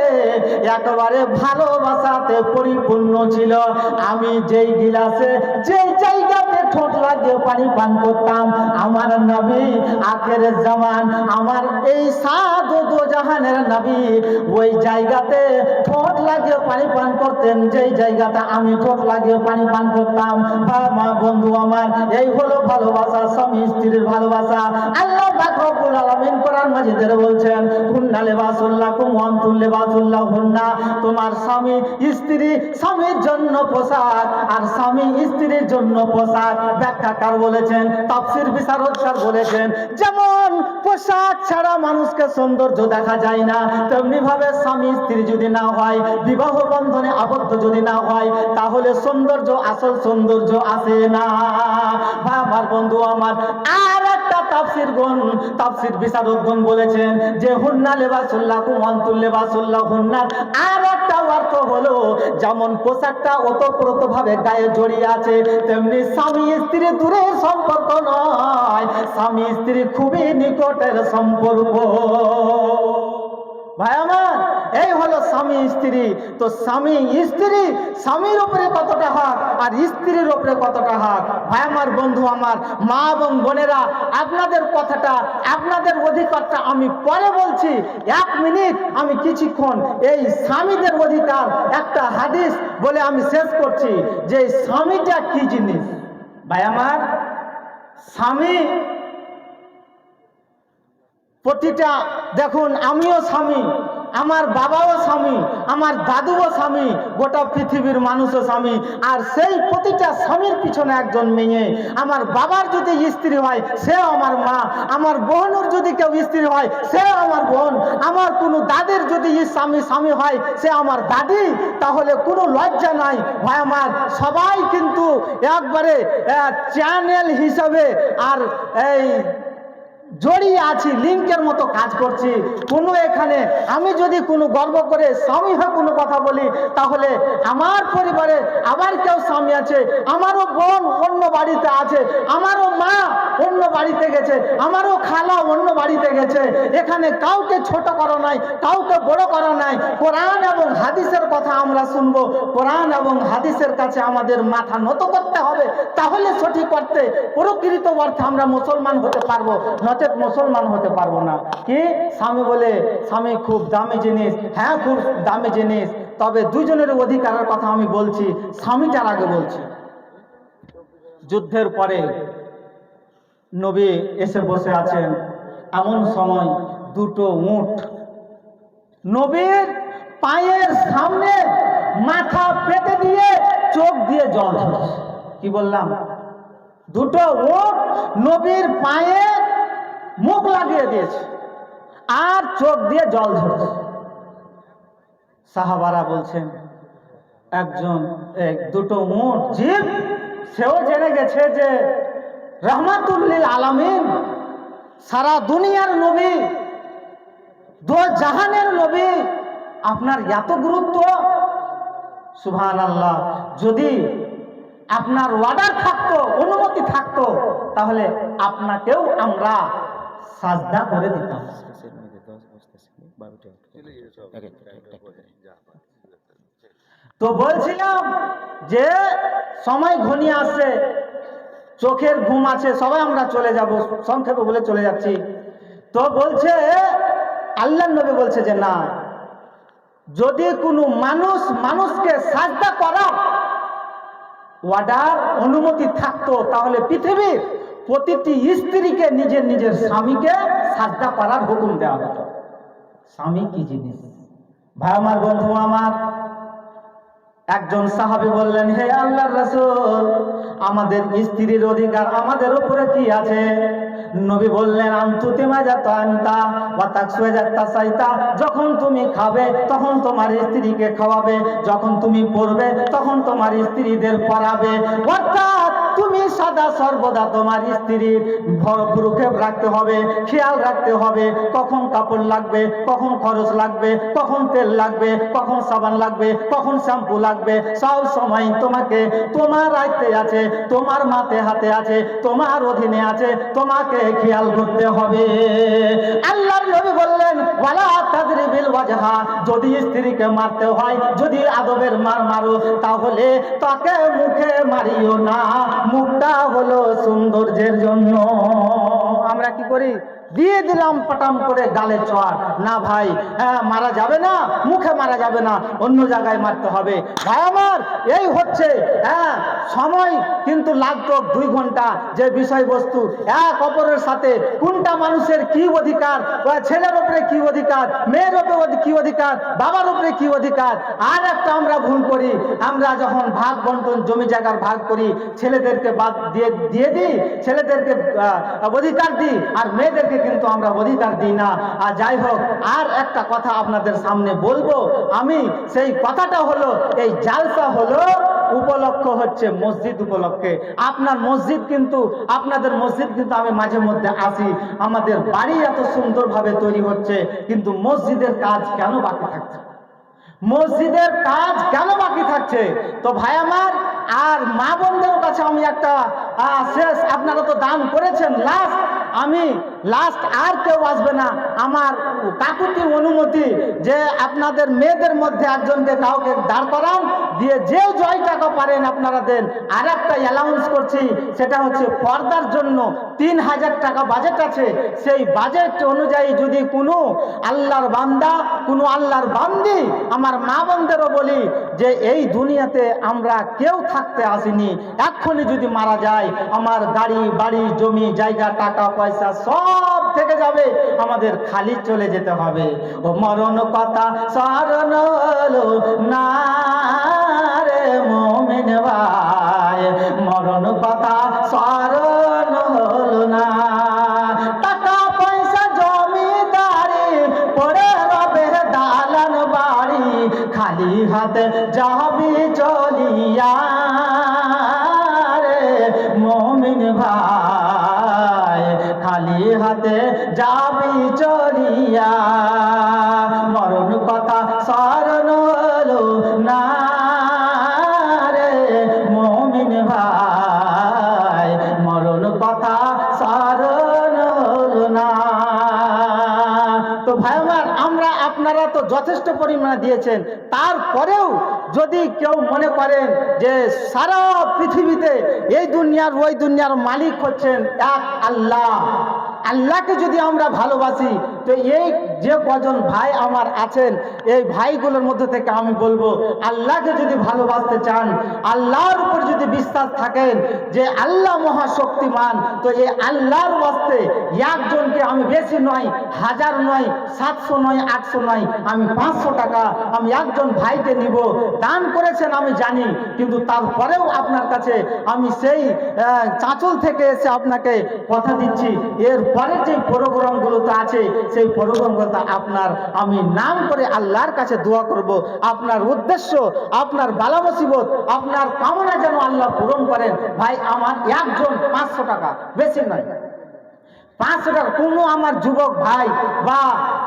A: একেবারে ভালোবাসাতে পরিপূর্ণ ছিল। আমি যেই গিলাসে, যেই জায়গাতে ঠোঁট লাগিয়ে পানি পান করতাম, আমার নবী আখেরের জামান, আমার এই সাধু দো জাহানের নবী ওই জায়গাতে ঠোঁট লাগিয়ে পানি পান করতেন, যেই জায়গাটা আমি ঠোঁট লাগিয়ে পানি পান করতাম। মা বন্ধু আমার, এই হলো ভালোবাসা, স্বামী স্ত্রীর ভালোবাসা। আল্লাহ পাক রব্বুল আলামিন কোরআন মাজিদে বলছেন, হুন্না লিবাসুল লাকুম ওয়া আনতুম লিবাসুল লাহুন্না, তোমার স্বামী স্ত্রী স্বামীর জন্য পোশাক, আর স্বামী স্ত্রীর জন্য পোশাক। ব্যাখ্যাকার বলেছেন, তাফসীর বিশারদকার বলেছেন, যেমন পোশাক ছাড়া মানুষকে সৌন্দর্য দেখা যায় না, তেমনি ভাবে স্বামী স্ত্রী যদি না হয়, বিবাহ বন্ধনে আবদ্ধ যদি না হয়, তাহলে সৌন্দর্য, আসল সৌন্দর্য আসে না। আমার বন্ধু আমার, আর একটা তাফসীর বিশারদগণ বলেছেন যে হুন্না লিবাসুল লাকুম ওয়া আনতুম লিবাসুল লাহুন্না, আর একটা অর্থ হলো যেমন পোশাকটা ওতপ্রোতভাবে গায়ে জড়িয়ে আছে, তেমনি স্বামী স্ত্রী দূরের সম্পর্ক নয়, স্বামী স্ত্রী খুবই নিকটের সম্পর্ক। ভাই আমার, এই হলো স্বামী স্ত্রী। তো স্বামী স্ত্রী, স্বামীর উপরে কতটা হক আর স্ত্রীর উপরে কতটা হক। ভাই আমার, বন্ধু আমার, মা এবং বোনেরা, আপনাদের কথাটা, আপনাদের অধিকারটা আমি পরে বলছি। 1 মিনিট আমি কিছুক্ষণ এই স্বামীদের অধিকার একটা হাদিস বলে আমি শেষ করছি যে স্বামীটা কি জিনিস। ভাই আমার, স্বামী প্রতিটা, দেখুন আমিও স্বামী, আমার বাবাও স্বামী, আমার দাদুও স্বামী, গোটা পৃথিবীর মানুষও স্বামী। আর সেই প্রতিটা স্বামীর পিছনে একজন মেয়ে। আমার বাবার যদি স্ত্রী হয় সেও আমার মা, আমার বোনের যদি কেউ স্ত্রী হয় সেও আমার বোন, আমার কোনো দাদের যদি স্বামী হয় সে আমার দাদি। তাহলে কোনো লজ্জা নাই ভাই আমার, সবাই কিন্তু একবারে চ্যানেল হিসাবে আর এই জড়িয়ে আছি, লিঙ্কের মতো কাজ করছি। কোনো এখানে আমি যদি কোনো গর্ব করে স্বামী হয়ে কোনো কথা বলি, তাহলে আমার পরিবারে আবার কেউ স্বামী আছে, আমারও বোন অন্য বাড়িতে আছে, আমারও মা অন্য বাড়িতে গেছে, আমারও খালা অন্য বাড়িতে গেছে। এখানে কাউকে ছোট করা নাই, কাউকে বড় করা নাই। কোরআন এবং হাদিসের কথা আমরা শুনবো, কোরআন এবং হাদিসের কাছে আমাদের মাথা নত করতে হবে, তাহলে সঠিক অর্থে প্রকৃত অর্থে আমরা মুসলমান হতে পারবো, নচেত মুসলমান হতে পারবো না। কি স্বামী বলে, স্বামী খুব দামি জিনিস, হ্যাঁ খুব দামি জিনিস। তবে দুজনের অধিকারের কথা আমি বলছি, স্বামীটার আগে বলছি। যুদ্ধের পরে নবী এসে বসে আছেন, এমন সময় দুটো উট নবীর পায়ের সামনে মাথা পেতে দিয়ে চোখ দিয়ে জল ঝরছে। কি বললাম? দুটো উট নবীর পায়ে মুখ লাগিয়ে দিয়েছে আর চোখ দিয়ে জল ঝরছে। সাহাবারা বলছেন, একজন দুটো উট জীব, সেও জেনে গেছে যে রহমাতুল্লিল আলামিন, সারা দুনিয়ার নবী, দো জাহানের নবী, আপনার এত গুরুত্ব। সুবহানাল্লাহ, যদি আপনার অর্ডার থাকতো, অনুমতি থাকতো, তাহলে আপনাকেও আমরা সাজদা করে দিতাম। তো বলছিলাম যে সময় ঘনিয়ে আসছে, চোখের ঘুম আছে, সবাই আমরা চলে যাব, সংক্ষেপে বলে চলে যাচ্ছি। তো বলছে আল্লাহর নবী বলছে যে না, যদি কোনো মানুষকে সাজদা করার অর্ডার অনুমতি থাকতো, তাহলে পৃথিবীর প্রতিটি স্ত্রীকে নিজের নিজের স্বামীকে সাজদা করার হুকুম দেওয়া হতো। স্বামী কি জিনিস? ভাই আমার, বন্ধু আমার, একজন সাহাবী বললেন, হে আল্লাহর রাসূল, আমাদের স্ত্রীর অধিকার আমাদের উপরে কি আছে? নবী বললেন, যখন তুমি খাবে তখন তোমার স্ত্রীকে খাওয়াবে, যখন তুমি পড়বে তখন তোমার স্ত্রীদের পড়াবে। অর্থাৎ তুমি সদা সর্বদা তোমার স্ত্রীর ভরপুরক্ষেপ রাখতে হবে, খেয়াল রাখতে হবে, কখন কাপড় লাগবে, কখন খরচ লাগবে, কখন তেল লাগবে, কখন সাবান লাগবে, কখন শ্যাম্পু লাগবে, সব সময় তোমাকে তোমার আয়ত্তে আছে, তোমার মাথে হাতে আছে, তোমার অধীনে আছে, তোমাকে খেয়াল করতে হবে। আল্লাহর নবী বললেন, ওয়ালা তাদরিবিল ওয়াজহা, যদি স্ত্রীকে মারতে হয়, যদি আদবের মার মারো, তাহলে তাকে মুখে মারিও না, মুখটা হলো সৌন্দর্যের জন্য। আমরা কি করি? দিয়ে দিলাম পটাম করে গালে চড়। না ভাই, হ্যাঁ মারা যাবে না, মুখে মারা যাবে না, অন্য জায়গায় মারতে হবে। ভাই আমার, এই হচ্ছে সময় কিন্তু লাগতো 2 ঘন্টা, যে বিষয়বস্তু এক অপরের সাথে কোনটা মানুষের কি অধিকার, ছেলের উপরে কি অধিকার, মেয়ের উপরে কি অধিকার, বাবার উপরে কি অধিকার। আর একটা আমরা ভুল করি, আমরা যখন ভাগ বন্টন জমি জায়গার ভাগ করি, ছেলেদেরকে বাদ দিয়ে দিই, ছেলেদেরকে অধিকার দিই, আর মেয়েদেরকে কিন্তু আমরা অধিকার দিই না। আর যাই হোক, আর একটা কথা আপনাদের সামনে বলবো আমি, সেই কথাটা হলো, এই জালসা হলো উপলক্ষ হচ্ছে মসজিদ উপলক্ষে। আপনার মসজিদ কিন্তু, আপনাদের মসজিদ কিন্তু আমি মাঝে মধ্যে আসি, আমাদের বাড়ি এত সুন্দরভাবে তৈরি হচ্ছে, কিন্তু মসজিদের কাজ কেন বাকি থাকছে? মসজিদের কাজ কেন বাকি থাকছে? তো ভাই আমার আর মা বোনদের কাছে আমি একটা শেষ, আপনারা তো দান করেছেন, লাস্ট আমি লাস্ট আর কেউ আসবে না, আমার কাকুতি অনুমতি যে আপনাদের মেয়েদের মধ্যে একজনকে কাউকে দাঁড় করান, দিয়ে যে জয় টাকা পারেন আপনারা দেন। আর একটা অ্যালাউন্স করছি, সেটা হচ্ছে পর্দার জন্য 3000 টাকা বাজেট আছে। সেই বাজেট অনুযায়ী যদি কোনো আল্লাহর বান্দা, কোনো আল্লাহর বান্দি, আমার মা বোনদেরও বলি যে এই দুনিয়াতে আমরা কেউ থাকতে আসিনি, এক্ষুনি যদি মারা যায় আমার গাড়ি বাড়ি জমি জায়গা টাকা পয়সা সব থেকে যাবে, আমাদের খালি চলে যেতে হবে। ও মরণ কথা স্মরণ হলো না রে মুমিন ভাই, মরণ কথা স্মরণ হলো না। টাকা পয়সা জমিদারি পড়ে রবে দালান বাড়ি, খালি হাতে যাবি চলিয়া রে মুমিন ভাই, খালি হাতে যাবি চলিয়া। মরণ কথা স্মরণ হলো না রে মুমিন ভাই, মরণ কথা স্মরণ হলো না। তো ভাই আমার, আমরা আপনারা তো যথেষ্ট পরিমাণে দিয়েছেন, তারপরেও যদি কেউ মনে করেন যে সারা পৃথিবীতে এই দুনিয়ার ওই দুনিয়ার মালিক হচ্ছেন এক আল্লাহ, আল্লাহকে যদি আমরা ভালোবাসি, তো এই যে কজন ভাই আমার আছেন এই ভাইগুলোর মধ্যে থেকে আমি বলবো, আল্লাহকে যদি ভালোবাসতে চান, আল্লাহর উপর যদি বিশ্বাস থাকেন যে আল্লাহ মহাশক্তিমান, তো এই আল্লাহর ওয়াস্তে একজনকে আমি বেশি নয়, 1000 নয়, 700 নয়, 800 নয়, আমি 500 টাকা আমি একজন ভাইকে নিব। দান করেছেন আমি জানি, কিন্তু তারপরেও আপনার কাছে আমি সেই চাঁচল থেকে এসে আপনাকে কথা দিচ্ছি, এর পরের যে প্রোগ্রামগুলো তো আছে সেই প্রোগ্রামগুলো আপনার আমি নাম করে আল্লাহর কাছে দোয়া করব, আপনার উদ্দেশ্য, আপনার বালা মুসিবত, আপনার কামনা যেন আল্লাহ পূরণ করেন। ভাই আমার একজন 500 টাকা, বেশি নয়, 500 টাকা। কোনো আমার যুবক ভাই বা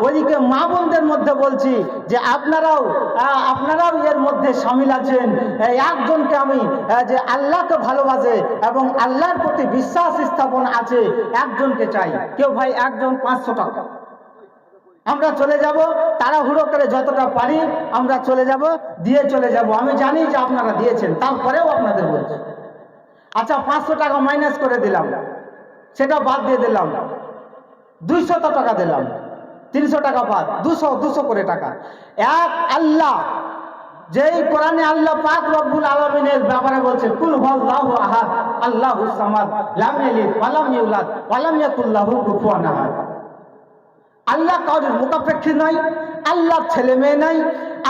A: ওইদিকে মা বোনদের মধ্যে বলছি যে আপনারাও এর মধ্যে শামিল আছেন। একজনকে আমি যে আল্লাহকে ভালোবাসে এবং আল্লাহর প্রতি বিশ্বাস স্থাপন আছে, একজনকে চাই। কেউ ভাই একজন 500 টাকা, আমরা চলে যাব তাড়াহুড়ো করে, যতটা পারি আমরা চলে যাব, দিয়ে চলে যাব। আমি জানি যে আপনারা দিয়েছেন, তারপরেও আপনাদের বলছি। আচ্ছা 500 টাকা মাইনাস করে দিলাম, সেটা বাদ দিয়ে দিলাম, 200 টাকা দিলাম, 300 টাকা বাদ, 200 করে টাকা। এক আল্লাহ, যেই কোরআনে আল্লাহ পাক রব্বুল আলামিনের ব্যাপারে বলছে, কুল হুয়াল্লাহু আহাদ আল্লাহুস সামাদ লাম ইয়ালিদ ওয়া লাম ইউলাদ ওয়া লাম ইয়াকুল লাহু কুফুয়ান আহাদ। আল্লাহ কারোর মুখাপেক্ষী নয়, আল্লাহর ছেলে মেয়ে নাই,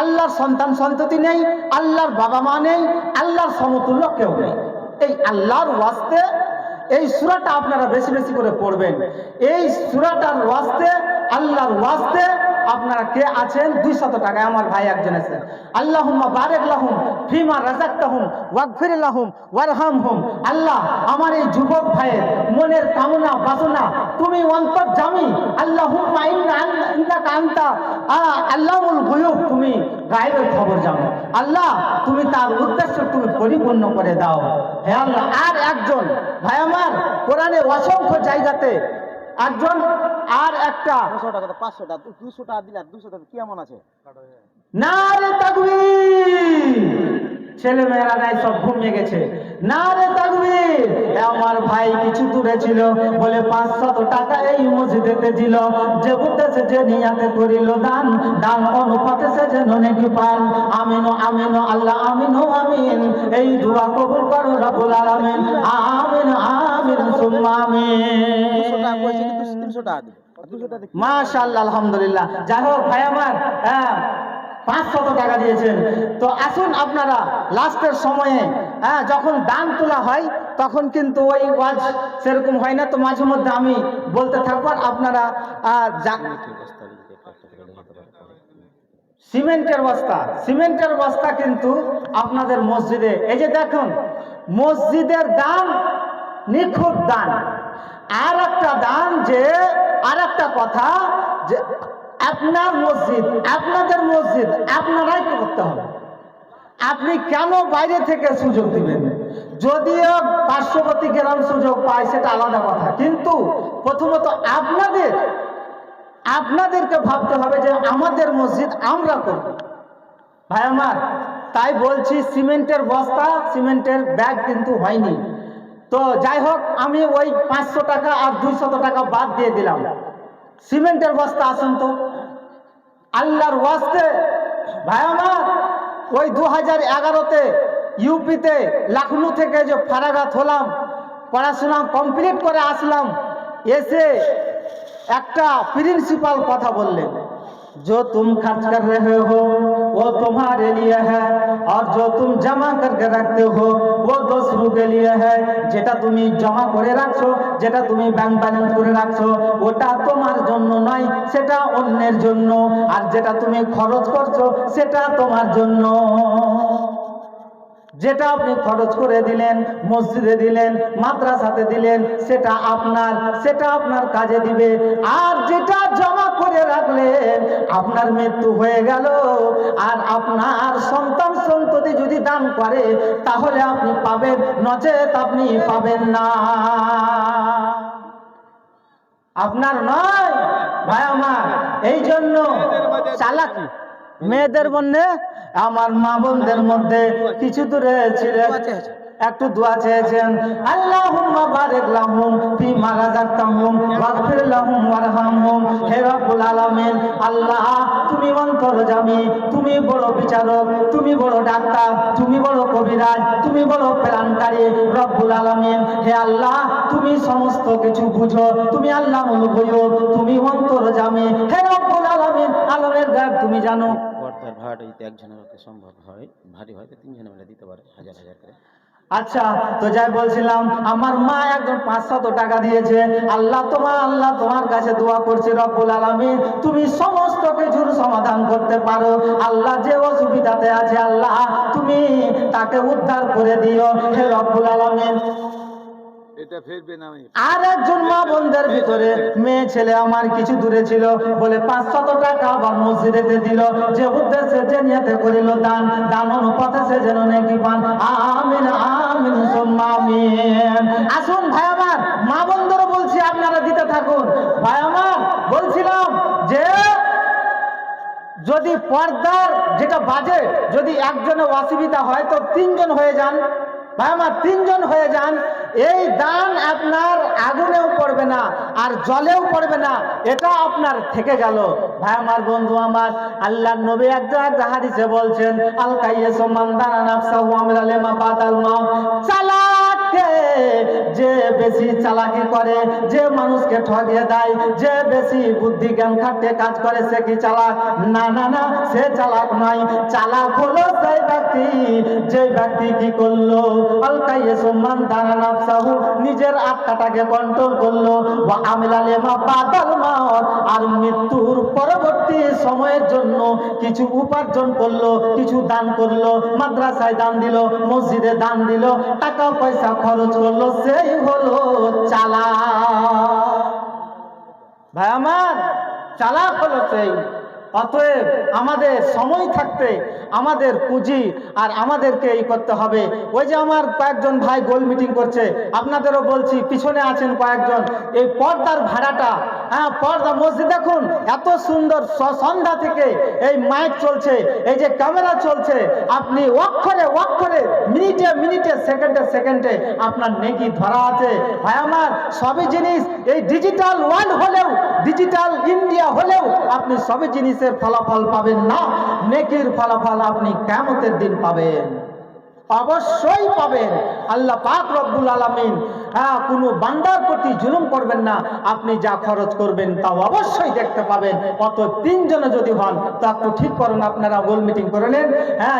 A: আল্লাহর সন্তান সন্ততি নেই, আল্লাহর বাবা মা নেই, আল্লাহর সমতুল্য কেউ নেই। এই আল্লাহর ওয়াস্তে এই সূরাটা আপনারা বেশি বেশি করে পড়বেন। এই সূরাটার ওয়াস্তে, আল্লাহর ওয়াস্তে আপনারা কে আছেন 200 টাকায় আমার ভাই একজন আছেন। আল্লাহুম্মা বারিক লাহুম ফিমা রাযাকতাহুম ওয়াগফির লাহুম ওয়ারহামহুম। আল্লাহ আমার এই যুবক ভাইয়ের মনের কামনা বাসনা তুমি অন্তর্যামী। আল্লাহুম্মা ইন্নাকা আনতা আল্লাহুল গায়ুব, তুমি গায়েবের খবর জানো। আল্লাহ তুমি তার উদ্দেশ্য তুমি পরিপূর্ণ করে দাও হে আল্লাহ। আর একজন ভাই আমার কোরআনে অসংখ্য জায়গাতে একজন, আর একটা
B: 500 টাকা, 500 টাকা 200 টাকা দিলে 200 টাকা কি এমন আছে?
A: নারে তাকবীর, ছেলে মেয়েরা নাই সব ঘুমিয়ে গেছে। নারে তাকবীর। আমার ভাই কিছু দূরে ছিল বলে 500 টাকা এই মসজিদেতে দিল, যে উদ্দেশ্যে যে নিয়াতে করিল দান, দান অনুপাতে সে যেন নেকি পান। আমিন আমিন আল্লাহ আমিন আমিন, এই দোয়া কবুল করো রব্বুল আলামিন। আমিন আমিন সুম্মা আমিন।
B: 200 টাকা কইছে কি 300 টাকা দিবে, 200 টাকা
A: মাশাআল্লাহ আলহামদুলিল্লাহ। যাই হোক ভাই আমার, 500 টাকা দিয়েছেন। তো আসুন আপনারা লাস্টের সময়ে যখন দান তোলা হয় তখন কিন্তু ওই ওয়াজ সেরকম হয় না, তো মাঝে মধ্যে আমি বলতে থাকবো আর আপনারা সিমেন্টের বস্তা কিন্তু আপনাদের মসজিদে, এই যে দেখুন মসজিদের দান নিখুঁত দান। আর একটা দান, যে আর একটা কথা, যে আপনার মসজিদ, আপনাদের মসজিদ আপনারাই করতে হবে। আপনি কেন বাইরে থেকে সুযোগ দিবেন? যদিও পার্শ্ববর্তী গ্রাম সুযোগ পায় সেটা আলাদা কথা, কিন্তু প্রথমত আপনাদেরকে ভাবতে হবে যে আমাদের মসজিদ আমরা করব। ভাই আমার, তাই বলছি সিমেন্টের বস্তা সিমেন্টের ব্যাগ কিন্তু হয়নি। তো যাই হোক, আমি ওই 500 টাকা আর 200 টাকা বাদ দিয়ে দিলাম। সিমেন্টের বস্তা আসুন তো আল্লাহর ওয়াস্তে। ভাই আমার, ওই 2011-তে ইউপিতে লখনউ থেকে যে ফারাগাত হলাম, পড়াশোনা কমপ্লিট করে আসলাম, এসে একটা প্রিন্সিপাল কথা বললেন, जो तुम खर्च कर रहे हो वो तुम्हारे लिए है और जो तुम जमा करके रखते हो वो दूसरों के लिए है। যেটা তুমি জমা করে রাখছো, যেটা তুমি ব্যাংক ব্যালেন্স করে রাখছো, ওটা তোমার জন্য নয়, সেটা অন্যের জন্য। আর যেটা তুমি খরচ করছো সেটা তোমার জন্য। যেটা আপনি খরচ করে দিলেন, মসজিদে দিলেন, মাদ্রাসাতে দিলেন, সেটা আপনার কাজে দিবে। আর যেটা জমা করে রাখলেন, আপনার মৃত্যু হয়ে গেল আর আপনার সন্তান সন্ততি যদি দান করে তাহলে আপনি পাবেন, নচেত আপনি পাবেন না। আপনার নয় ভাই আমার। এই জন্য চালাকি মেয়েদের মধ্যে, আমার মা বোনদের মধ্যে কিছু দূরে ছিলেন, একটু দোয়া চেয়েছেন, আল্লাহুম্মা বারিক লাহুম ফিমা রাযাকতাহুম ওয়াগফির লাহুম ওয়ারহামহুম। হে রব্বুল আলামিন, আল্লাহ তুমি অন্তর্যামী, তুমি বড় বিচারক, তুমি বড় ডাক্তার, তুমি বড় কবিরাজ, তুমি বড় প্রাণকারী রব্বুল আলামিন। হে আল্লাহ, তুমি সমস্ত কিছু বুঝো, তুমি আল্লাহুল গায়ব, তুমি অন্তর্যামী। হে রব্বুল আলামিন, আলমের গায়ব তুমি জানো।
B: পর্দার ভাড়া যদি একজনের পক্ষে সম্ভব হয়, ভারী হয়, তো 3 জনে মিলে দিতে পারে 1000 করে।
A: আচ্ছা, তো যাই বলছিলাম, আমার মা একজন 500 টাকা দিয়েছে। আল্লাহ তোমার কাছে দোয়া করছি রব্বুল আলামিন, তুমি সমস্ত কিছুর সমাধান করতে পারো। আল্লাহ যে অসুবিধাতে আছে, আল্লাহ তুমি তাকে উদ্ধার করে দিও হে রব্বুল আলামিন।
B: এটা ফেরবে না।
A: আর একজন মা বোনদের ভিতরে মেয়ে ছেলে আমার কিছু দূরে ছিল বলে 500 টাকা আবার মসজিদে দিল, যে উদ্দেশ্যে যে নিয়তে করিল দান অনুপাতে সে যেন নেকি পান। আমিন আমিন সুম্মা আমিন। আসুন ভাই আমার, মা বোনদের বলছি আপনারা দিতে থাকুন। ভাই আমার, বলছিলাম যে যদি পর্দার যেটা বাজেট, যদি একজনের অসুবিধা হয় তো 3 জন হয়ে যান। ভাই আমার, 3 জন হয়ে যান। এই দান আপনার আগুনেও পড়বে না আর জলেও পড়বে না, এটা আপনার থেকে গেল। ভাই আমার, বন্ধু আমার, আল্লাহর নবী একটা হাদিসে বলছেন, আল কাইয়াসু মান দানা নাফসাহু আমিলা লিমা বাদাল মাউত। চালাকে যে বেশি চালাকি করে, যে মানুষকে ঠকিয়ে দেয়, যে বেশি বুদ্ধি জ্ঞান খাটিয়ে কাজ করে, সে কি চালাক? না না না, সে চালাক নয়। চালাক হলো সেই ব্যক্তি, যে ব্যক্তি কি করলো, আল কাইয়াসু মান দানা নাফসাহু, নিজের আত্মাটাকে কন্ট্রোল করলো, ওয়া আমিলা লিমা বাদাল মাউত, আর মৃত্যুর পরবর্তী সময়ের জন্য কিছু উপার্জন করলো, কিছু দান করলো, মাদ্রাসায় দান দিল, মসজিদে দান দিল, টাকা পয়সা খরচ করলো, সেই হলো চালাক। ভাই আমার, চালাক হলো সেই। অতএব আমাদের সময় থাকতে আমাদের পুঁজি আর আমাদেরকে এই করতে হবে। ওই যে আমার কয়েকজন ভাই গোল মিটিং করছে, আপনাদেরও বলছি, পিছনে আছেন কয়েকজন, এই পর্দার ভাড়াটা, পর্দা মসজিদ দেখুন এত সুন্দর, সন্ধ্যা থেকে এই মাইক চলছে, এই যে ক্যামেরা চলছে, আপনি অক্ষরে মিনিটে মিনিটে সেকেন্ডে সেকেন্ডে আপনার নেকি ধরা আছে। ভাই আমার, সবই জিনিস এই ডিজিটাল ওয়ার্ল্ড হলেও, ডিজিটাল ইন্ডিয়া হলেও আপনি সবই জিনিসের ফলাফল পাবেন না। নেকির ফলাফল আপনি কিয়ামতের দিন পাবেন, অবশ্যই পাবেন। আল্লাহ পাক রব্বুল আলামিন কোনো বান্দার প্রতি জুলুম করবেন না। আপনি যা খরচ করবেন তাও অবশ্যই দেখতে পাবেন। অত 3 জনে যদি হন তো একটু ঠিক করুন, আপনারা গোল মিটিং করে নেন,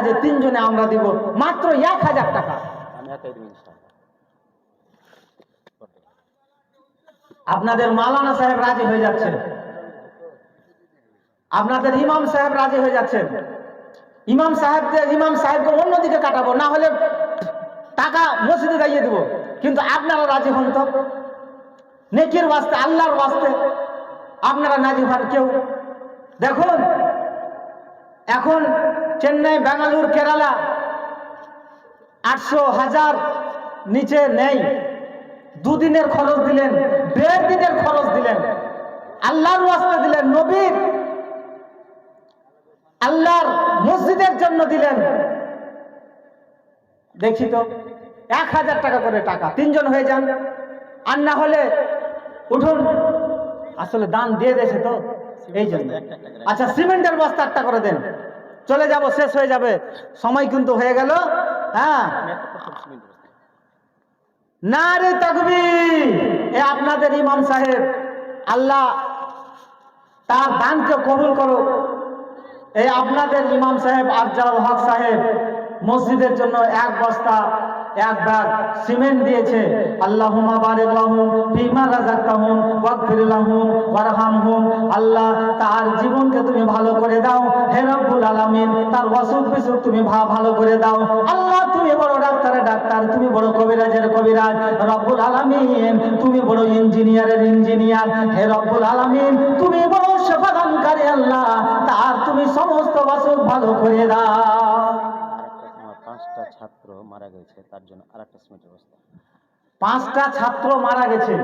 A: যে 3 জনে আমরা দিব মাত্র 1000 টাকা।
B: আমি একাই দিই ইনশাআল্লাহ।
A: আপনাদের মাওলানা সাহেব রাজি হয়ে যাচ্ছেন, আপনাদের ইমাম সাহেব রাজি হয়ে যাচ্ছেন। ইমাম সাহেবকে অন্যদিকে কাটাবো, না হলে টাকা মসজিদে দিয়ে দেবো, কিন্তু আপনারা রাজি হন তো। নেকির ওয়াস্তে, আল্লাহর ওয়াস্তে আপনারা রাজি হন কেউ। দেখুন এখন চেন্নাই, বেঙ্গালুরু, কেরালা 800, 1000 নিচে নেই, দুদিনের খরচ দিলেন, 1.5 দিনের খরচ দিলেন, আল্লাহর ওয়াস্তে দিলেন, নবীর আল্লাহর মসজিদের জন্য দিলেন। দেখি তো 1000 টাকা করে টাকা, 3 জন হয়ে যান, আর না হলে উঠুন। আসলে দান দিয়ে দেছে তো এই জন্য। আচ্ছা সিমেন্টের বস্তা একটা করে দেন, চলে যাব, শেষ হয়ে যাবে, সময় কিন্তু হয়ে গেল। হ্যাঁ, নারে তাকবীর। এ আপনাদের ইমাম সাহেব, আল্লাহ তার দানকে কবুল করো। এই আপনাদের ইমাম সাহেব আফজাল হক সাহেব মসজিদের জন্য 1 বস্তা 1 ব্যাগ সিমেন্ট দিয়েছে। আল্লাহুম্মা বারিক লাহুম ফিমা রাযাকতাহুম ওয়াগফির লাহুম ওয়ারহামহুম। আল্লাহ তার জীবনকে তুমি ভালো করে দাও, হে রব্বুল আলামিন তার অসুখ বিসুখ তুমি ভালো করে দাও। আল্লাহ তুমি বড় ডাক্তারের ডাক্তার, তুমি বড় কবিরাজের কবিরাজ, রব্বুল আলামিন তুমি বড় ইঞ্জিনিয়ারের ইঞ্জিনিয়ার, হে রব্বুল আলামিন তুমি বড় সেবাদানকারী। আল্লাহ তার তুমি সমস্ত অসুখ ভালো করে দাও।
B: 5টা ছাত্র মারা গেছে, তার জন্য আরেকটা সিমেন্টের বস্তা।
A: 5টা ছাত্র মারা গেছে,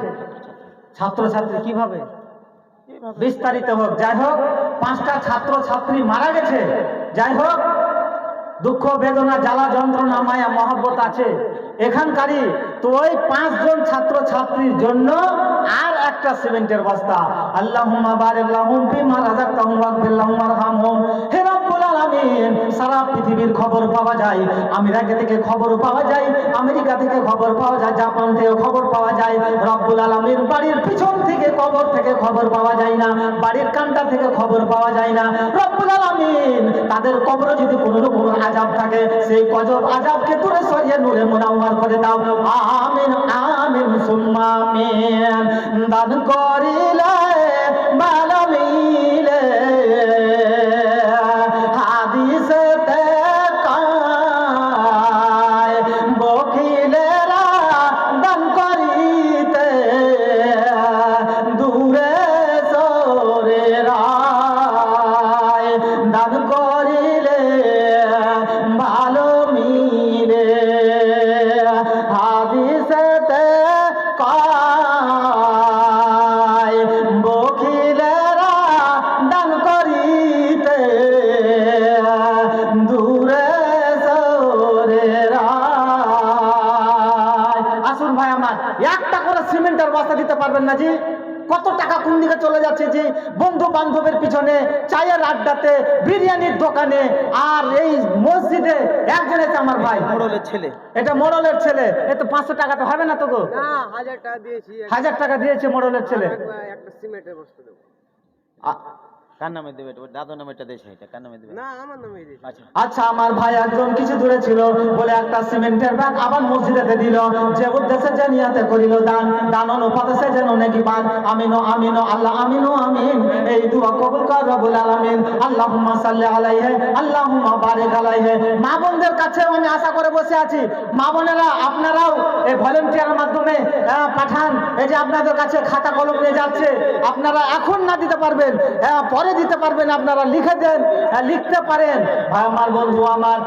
A: ছাত্রছাত্রী কিভাবে বিস্তারিত হোক। যাই হোক 5টা ছাত্র ছাত্রী মারা গেছে, যাই হোক দুঃখ বেদনা জ্বালা যন্ত্রণা মায়া মহব্বত আছে এখানকারই। তো ওই 5 জন ছাত্র ছাত্রীর জন্য আর একটা সিমেন্টের বস্তা। আল্লাহুম্মা বারিক লাহুম ফিমা রাযাকতাহুম ওয়াগফির লাহুম ওয়ারহামহুম। হে রব্বুল আলামিন সারা পৃথিবীর খবর পাওয়া যায়, আমেরিকা থেকে খবর পাওয়া যায়, আমেরিকা থেকে খবর পাওয়া যায়, জাপান থেকে খবর পাওয়া যায়। রব্বুল আলামিন বাড়ির পিছন থেকে কবর থেকে খবর পাওয়া যায় না, বাড়ির কান্টা থেকে খবর পাওয়া যায় না। রব্বুল আলামিন তাদের কবরে যদি কোনো রকম আযাব থাকে, সেই গজব আযাবকে দূরে সরিয়ে নূরে মুনাওয়ার করে দাও। আমিন আমিন সুম্মা আমিন। দান করিলে ভালো মিলে, হাদিসেতে কয় বখিলেরা দান করিতে দূরে সরে রায়। দান করিলে ভালো মিলে, হাদিসেতে কয় বখিলেরা দান করিতে দূরে সরে রায়। আসুন ভাই আমার, একটা করে সিমেন্টের বস্তা দিতে পারবেন না জি? কত টাকা কোন দিকে চলে যাচ্ছে জি? বন্ধু বান্ধবের পিছনে, চায়ের আড্ডাতে, বিরিয়ানির দোকানে, আর এই মসজিদে। একজন আছে আমার ভাই,
B: মোড়লের ছেলে,
A: এটা মোড়লের ছেলে, এ তো 500 টাকা তো হবে না তো গো?
C: না 1000 টাকা দিয়েছি।
A: 1000 টাকা দিয়েছে মোড়লের ছেলে।
C: একটা সিমেন্টের বস্তা দেবো।
B: কার নামে দেবে? এটা দাদুর নামে এটা দেশ, এটা কার নামে দেবে?
C: না আমার নামে দিয়েছি।
B: আচ্ছা,
A: আচ্ছা আমার ভাই একজন কিছু দূরে ছিল বলে একটা সিমেন্টের ব্যাগ আবার মসজিদেতে দিল, যে উদ্দেশ্যে যে নিয়াতে করিল দান, দান অনুপাতে সে যেন নেকি পান। আমিনো আমিনো আল্লাহ আমিনো আমিন। এই দোয়া কবুল কর রব্বুল আলামিন। আল্লাহুম্মা সাল্লি আলাইহি আল্লাহুম্মা বারিক আলাইহি। মা বোনদের কাছে আমি আশা করে বসে আছি, মা বোনেরা আপনারাও এই ভলেন্টিয়ারের মাধ্যমে পাঠান। এই যে আপনাদের কাছে খাতা কলম নিয়ে যাচ্ছে, আপনারা এখন না দিতে পারবেন, পরে দিতে পারবেন, আপনারা লিখে দেন, লিখতে পারেন। ভাই আমার, বন্ধু আমার,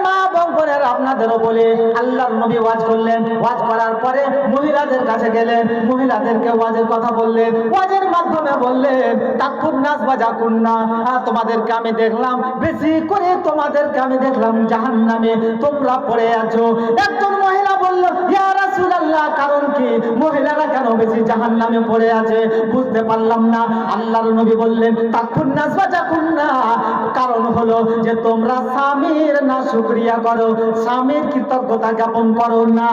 A: মা বোনের আপনাদেরও বলে আল্লাহর নবী ওয়াজ করলেন, ওয়াজ করার পরে মহিলাদের কাছে গেলেন, মহিলাদেরকে ওয়াজের কথা বললেন, ওয়াজের মাধ্যমে বললেন তাকুন নাস বাজা কুন্না, তোমাদেরকে আমি দেখলাম বেশি করে, তোমাদেরকে আমি দেখলাম জাহান্নামে তোমরা পড়ে আছো। একজন মহিলা বলল ইয়া রাসূলুল্লাহ কারণ কি, মহিলারা কেন বেশি জাহান্নামে পড়ে আছে? বুঝতে পারলাম না। আল্লাহর নবী বললেন তাকুন নাস বাজা কুন্না, কারণ হলো যে তোমরা স্বামীর না শুকরিয়া করো, স্বামীর কৃতজ্ঞতা জ্ঞাপন করো না,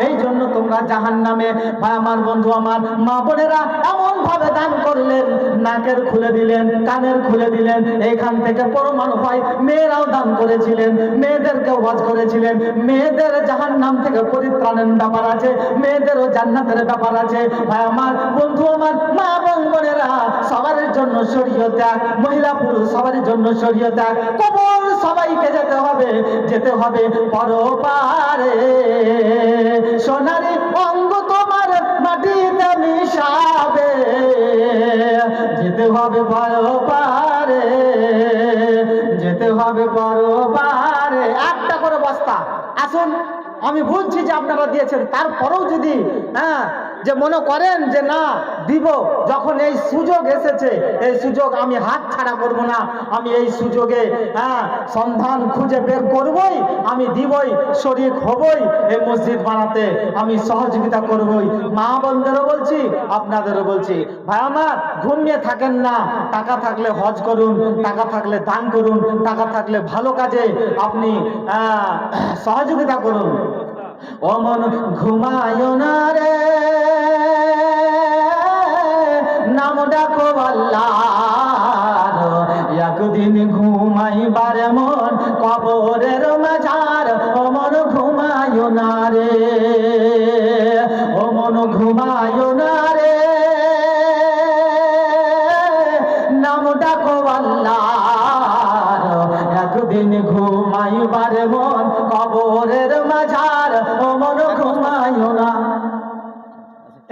A: এই জন্য তোমরা জাহান্নামে। ভাই আমার, বন্ধু আমার, মা বোনেরা এমন ভাবে দান করলেন, নাকের খুলে দিলেন, কানের খুলে দিলেন। এইখান থেকে প্রমাণ হয় মেয়েরাও দান করেছিলেন, মেয়েদেরকে ওয়াজ করেছিলেন। মেয়েদের জাহান্নাম থেকে পরিত্রাণের ব্যাপার আছে, মেয়েদেরও জান্নাতের ব্যাপার আছে। ভাই আমার, বন্ধু আমার, মা বোনেরা সবার জন্য শরীয়ত এক, মহিলা পুরুষ সবার জন্য শরীয়ত এক। কবর সবাইকে যেতে হবে, যেতে হবে পরপারে। সোনারি অঙ্গ তোমার মাটিতে মিশাবে, যেতে হবে পরপারে, যেতে হবে পরপারে। একটা করে বস্তা। আসুন আমি আমি বুঝছি যে আপনারা দিয়েছেন, তারপরেও যদি যে মনে করেন যে না দিব, যখন এই সুযোগ এসেছে, এই সুযোগ আমি হাত ছাড়া করব না, আমি এই সুযোগে সন্ধান খুঁজে বের করবই, আমি দিবই, শরীক হবই, এই মসজিদ বানাতে আমি সহযোগিতা করবই। মা বোনদেরও বলছি, আপনাদেরও বলছি, ভাই আমার ঘুমিয়ে থাকেন না, টাকা থাকলে হজ করুন, টাকা থাকলে দান করুন, টাকা থাকলে ভালো কাজে আপনি সহযোগিতা করুন। ও মন ঘুমায় না রে, নাম ডাকো আল্লাহর, একদিন ঘুমাইবার মন কবরের মাঝার। ও মন ঘুমায় না রে, ও মন ঘুমায় না রে, নাম ডাকো আল্লাহর, একদিন ঘুমাইবার মন কবরের মাঝার। ও মন ঘুমায় না।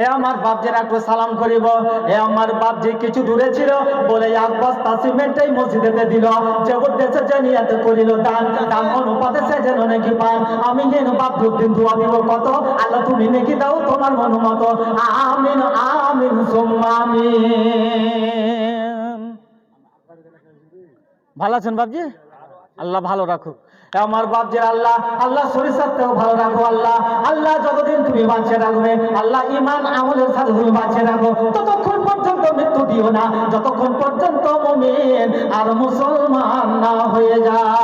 A: এ আমার বাপজিরা একটু সালাম করিব। এ আমার বাপজি কিছু দূরে ছিল বলে এক বস্তা সিমেন্ট এই মসজিদেতে দিল, যে উদ্দেশ্যে যে নিয়ত করিল দান, দান অনুপাতে সে যেন নাকি পান। আমি যেন বাপ দুদিন দোয়া দিব কত, আল্লাহ তুমি নাকি দাও তোমার মন মতো। আমিন আমিন সুম্মা আমিন। ভালো আছেন বাপজি? আল্লাহ ভালো রাখুক। আমার বাপজির আল্লাহ, আল্লাহ শরীর স্বাস্থ্যও ভালো রাখো আল্লাহ, আল্লাহ যতদিন তুমি বাঁচিয়ে রাখবে আল্লাহ, ইমান আমলের সাথে তুমি বাঁচিয়ে রাখো, ততক্ষণ পর্যন্ত মৃত্যু দিও না, যতক্ষণ পর্যন্ত মুমিন আর মুসলমান না হয়ে যায়।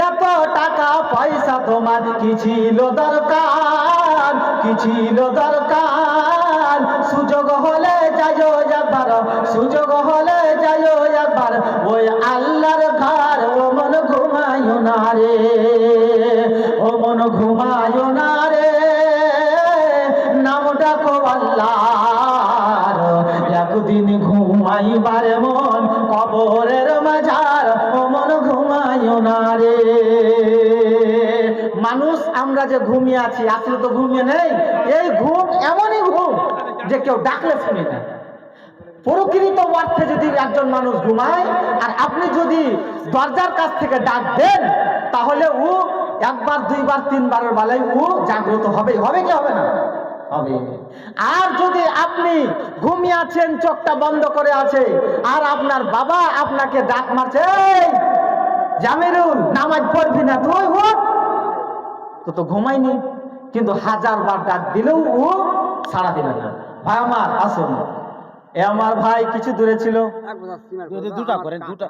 A: এত টাকা পয়সা তোমার কি ছিল দরকার, কি ছিল দরকার? সুযোগ হলে যাইও একবার, সুযোগ হলে যাইও একবার ওই আল্লাহর ঘর। ও মন ঘুমায় না রে, ও মন ঘুমায় না রে, নাম ডাকো আল্লাহর, একদিন ঘুমাইবার মন কবরের মাঝার। ও মন ঘুমায় না রে। মানুষ আমরা যে ঘুমিয়ে আছি, আসলে তো ঘুমিয়ে নেই। এই ঘুম এমনই ঘুম যে কেউ ডাকলে শুনি না। প্রকৃত অর্থে যদি একজন মানুষ ঘুমায় আর আপনি যদি দরজার কাছ থেকে ডাক দেন, তাহলে ও একবার দুইবার তিনবারের বেলায় ও জাগ্রত হবে, হবে কি হবে না? হবে। আর যদি আপনি ঘুমিয়ে আছেন, চোখটা বন্ধ করে আছে, আর আপনার বাবা আপনাকে ডাক মারছে, এই জামিরুল নামাজ পড়বি না তুই, উঠ, তো ঘুমায়নি, কিন্তু 1000 বার ডাক দিলেও ও সাড়া দিবে না। ভাই আমার আসুন, এ আমার ভাই কিছু দূরে ছিল,
B: দুটা করেন, দুটা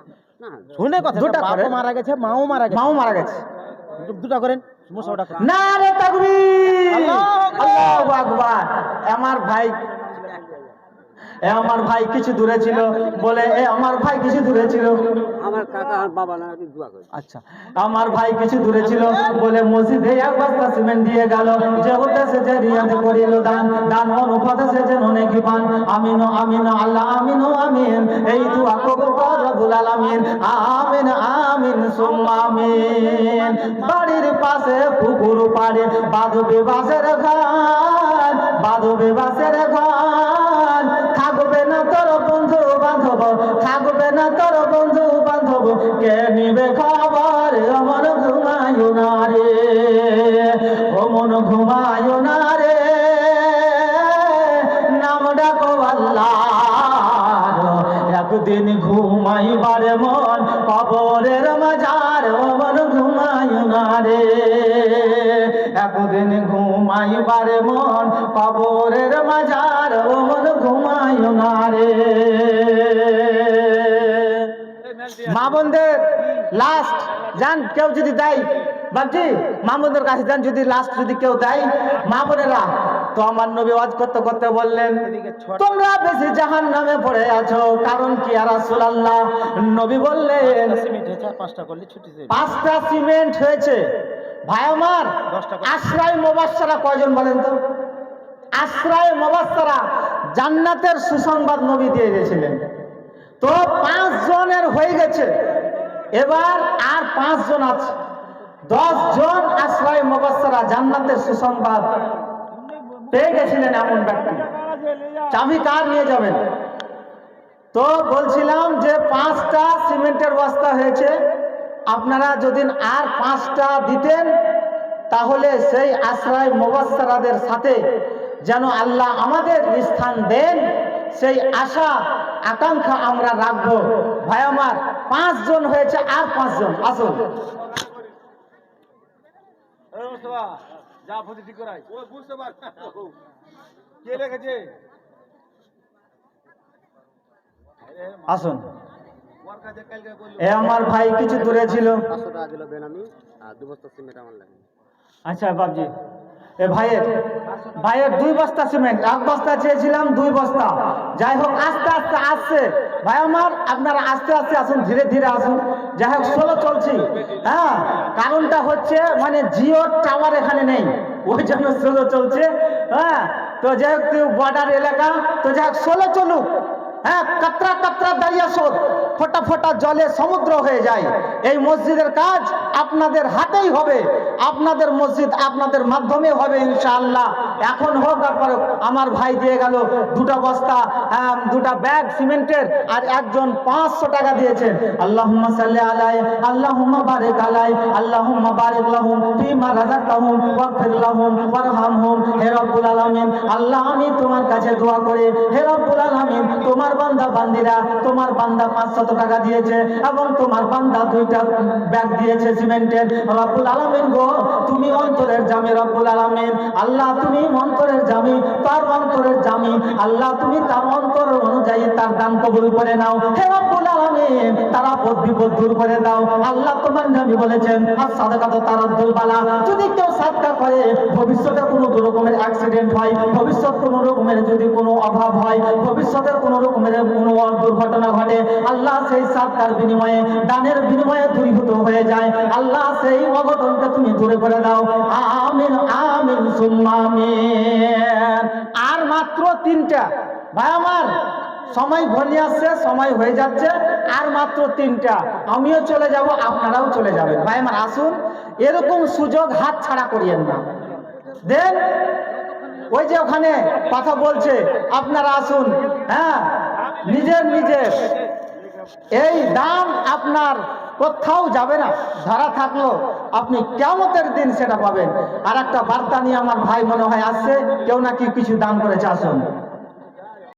B: শুনে কথা,
A: দুটা করেন।
B: মারা গেছে, মাও মারা গেছে,
A: মাও মারা গেছে,
B: দুটা করেন। মুসাওটা
A: নারে তাকবীর, আল্লাহু আকবার। আমার ভাই, এ আমার ভাই কিছু দূরে ছিল বলে, এ আমার ভাই কিছু দূরে ছিল,
C: আমার কাকা আর বাবা না দোয়া করে।
A: আচ্ছা আমার ভাই কিছু দূরে ছিল বলে মসজিদে এক বস্তা সিমেন্ট দিয়ে গেল, যে উদ্দেশ্যে যে নিয়ত করিল দান, দান অনুপাতে সে যেন নেকি পান। আমিন আমিন আল্লাহ আমিন আমিন, এই দোয়া কবুল কর রব্বুল আলামিন। আমিন আমিন সুম্মা আমিন। বাড়ির পাশে পুকুর পাড়ে বাঁধবে বাঁশের ঘর, বাঁধবে বাঁশের ঘর, থাকবে না তোর বন্ধু বান্ধব, থাকবে না তোর বন্ধু বান্ধব, কে নিবে খবর? ও মন ঘুমায় না রে, ও মন ঘুমায় না রে, নাম ডাকো আল্লাহর, একদিন ঘুমাইবার মন কবরের মাঝার। ও মন ঘুমায় না রে, একদিন ঘুমাইবার মন কবরের মাঝার। ও মন ঘুমায় না রে। মা বোনদের লাস্ট যান কেউ যদি দেয়, বাবজি মা বোনদের কাছে যান, যদি লাস্ট যদি কেউ দেয়, মা বোনেরা তো আমার নবী ওয়াজ করতে করতে বললেন, তোমরা বেশি জাহান্নামে পড়ে আছো, কারণ কি ইয়া রাসূলুল্লাহ? নবী বললেন,
B: সিমেন্ট হয়েছে, 5টা করলে ছুটি যাবে।
A: 5টা সিমেন্ট হয়েছে। ভাই আমার,
B: 10টা
A: আশরায়ে মুবাশশারা কয়জন বলেন তো? আশরায়ে মুবাশশারা জান্নাতের সুসংবাদ নবী দিয়ে দিয়েছিলেন, তো 5 জনের হয়ে গেছে, এবার আর 5 জন আছে, 10 জন আশরায়ে মুবাশশারা জান্নাতের সুসংবাদ পেয়ে গেছিলেন এমন ব্যক্তি। চাবি কার নিয়ে যাবেন? তো বলছিলাম যে 5টা সিমেন্টের বস্তা হয়েছে, আপনারা যদি আর 5টা দিতেন তাহলে সেই আশ্রয় মুবাশশারাদের সাথে যেন আল্লাহ আমাদের স্থান দেন, সেই আশা আকাঙ্ক্ষা আমরা রাখবো। ভাই আমার 5 জন হয়েছে, আর 5 জন আসুন। আসুন, এ আমার ভাই কিছু দূরে ছিল।
C: 500 টাকা দিল বেনামি আর 2 বস্তা সিমেন্ট আমার লাগে।
A: আচ্ছা বাবজি, এ ভাইয়ের 2 বস্তা সিমেন্ট, 1 বস্তা চেয়েছিলাম, 2 বস্তা। যাই হোক আস্তে আস্তে আসছে ভাই আমার, আপনারা আস্তে আস্তে আসুন, ধীরে ধীরে আসুন। যাই হোক 16 চলছি। হ্যাঁ, কারণটা হচ্ছে মানে জিও টাওয়ার এখানে নেই, ওই জন্য 16 চলছে। হ্যাঁ, তো যাই হোক বর্ডার এলাকা, তো যাই হোক 16 চলুক। হ্যাঁ, কাতরা কাতরা দাঁড়িয়ে শোধ, ফোটা ফোটা জলে সমুদ্র হয়ে যায়। এই মসজিদের কাজ আপনাদের হাতেই হবে, আপনাদের মসজিদ আপনাদের মাধ্যমে হবে ইনশাআল্লাহ। এখন হোক আর পরে। আমার ভাই দিয়ে গেল 2টা বস্তা, 2টা ব্যাগ সিমেন্টের, আর একজন 500 টাকা দিয়েছেন। আল্লাহুম্মা সাল্লি আলাই, আল্লাহুম্মা বারিক আলাই, আল্লাহুম্মা বারিক লাহুম ফিমা রাযাকতাহুম ওয়াগফির লাহুম ওয়ারহামহুম। হে রব্বুল আলামিন, আল্লাহ আমি তোমার কাছে দোয়া করি, হে রব্বুল আলামিন, তোমার বান্দা বান্দিরা, তোমার বান্দা 500 টাকা দিয়েছে এবং তোমার বান্দা 2টা ব্যাগ দিয়েছে সিমেন্টের। রব্বুল আলামিন গো, তুমি অন্তরের জামি, রব্বুল আলামিন আল্লাহ তুমি অন্তরের জামি, তার অন্তরের জামি আল্লাহ, তুমি তার অন্তর অনুযায়ী তার দান কবুল করে নাও। হে রব্বুল আলামিন, তার আপদ বিপদ দূর করে দাও। আল্লাহ তোমার নবী বলেছেন as-সাদাকাতু তারাদ্দুল বালা, যদি কেউ সাদকা করে, ভবিষ্যতে কোনো রকমের অ্যাক্সিডেন্ট হয়, ভবিষ্যৎ কোনো রকমের যদি কোনো অভাব হয়, ভবিষ্যতের কোনো রকমের কোনো দুর্ঘটনা ঘটে, আল্লাহ সেই সাদকার বিনিময়ে, দানের বিনিময়ে দূরীভূত হয়ে যায়। আল্লাহ সেই অঘটনকে তুমি দূরে করে দাও। আমিন আমিন সুম্মা আমিন। আর মাত্র 3টা ভাই আমার, সময় ঘনিয়ে আসছে, সময় হয়ে যাচ্ছে, আর মাত্র 3টা। আমিও চলে যাব, আপনারাও চলে যাবেন। ভাই আমার আসুন, এরকম সুযোগ হাত ছাড়া করিয়েন না। দেন ওই যে ওখানে কথা বলছে, আপনারা আসুন। হ্যাঁ, নিজের এই দাম আপনার কোথাও যাবে না, ধরা থাকলো আপনি কিয়ামতের দিন সেটা পাবেন। আর একটা বার্তা নিয়ে আমার ভাই মনে হয় আসছে, কেউ নাকি কিছু দান করেছে, আসুন।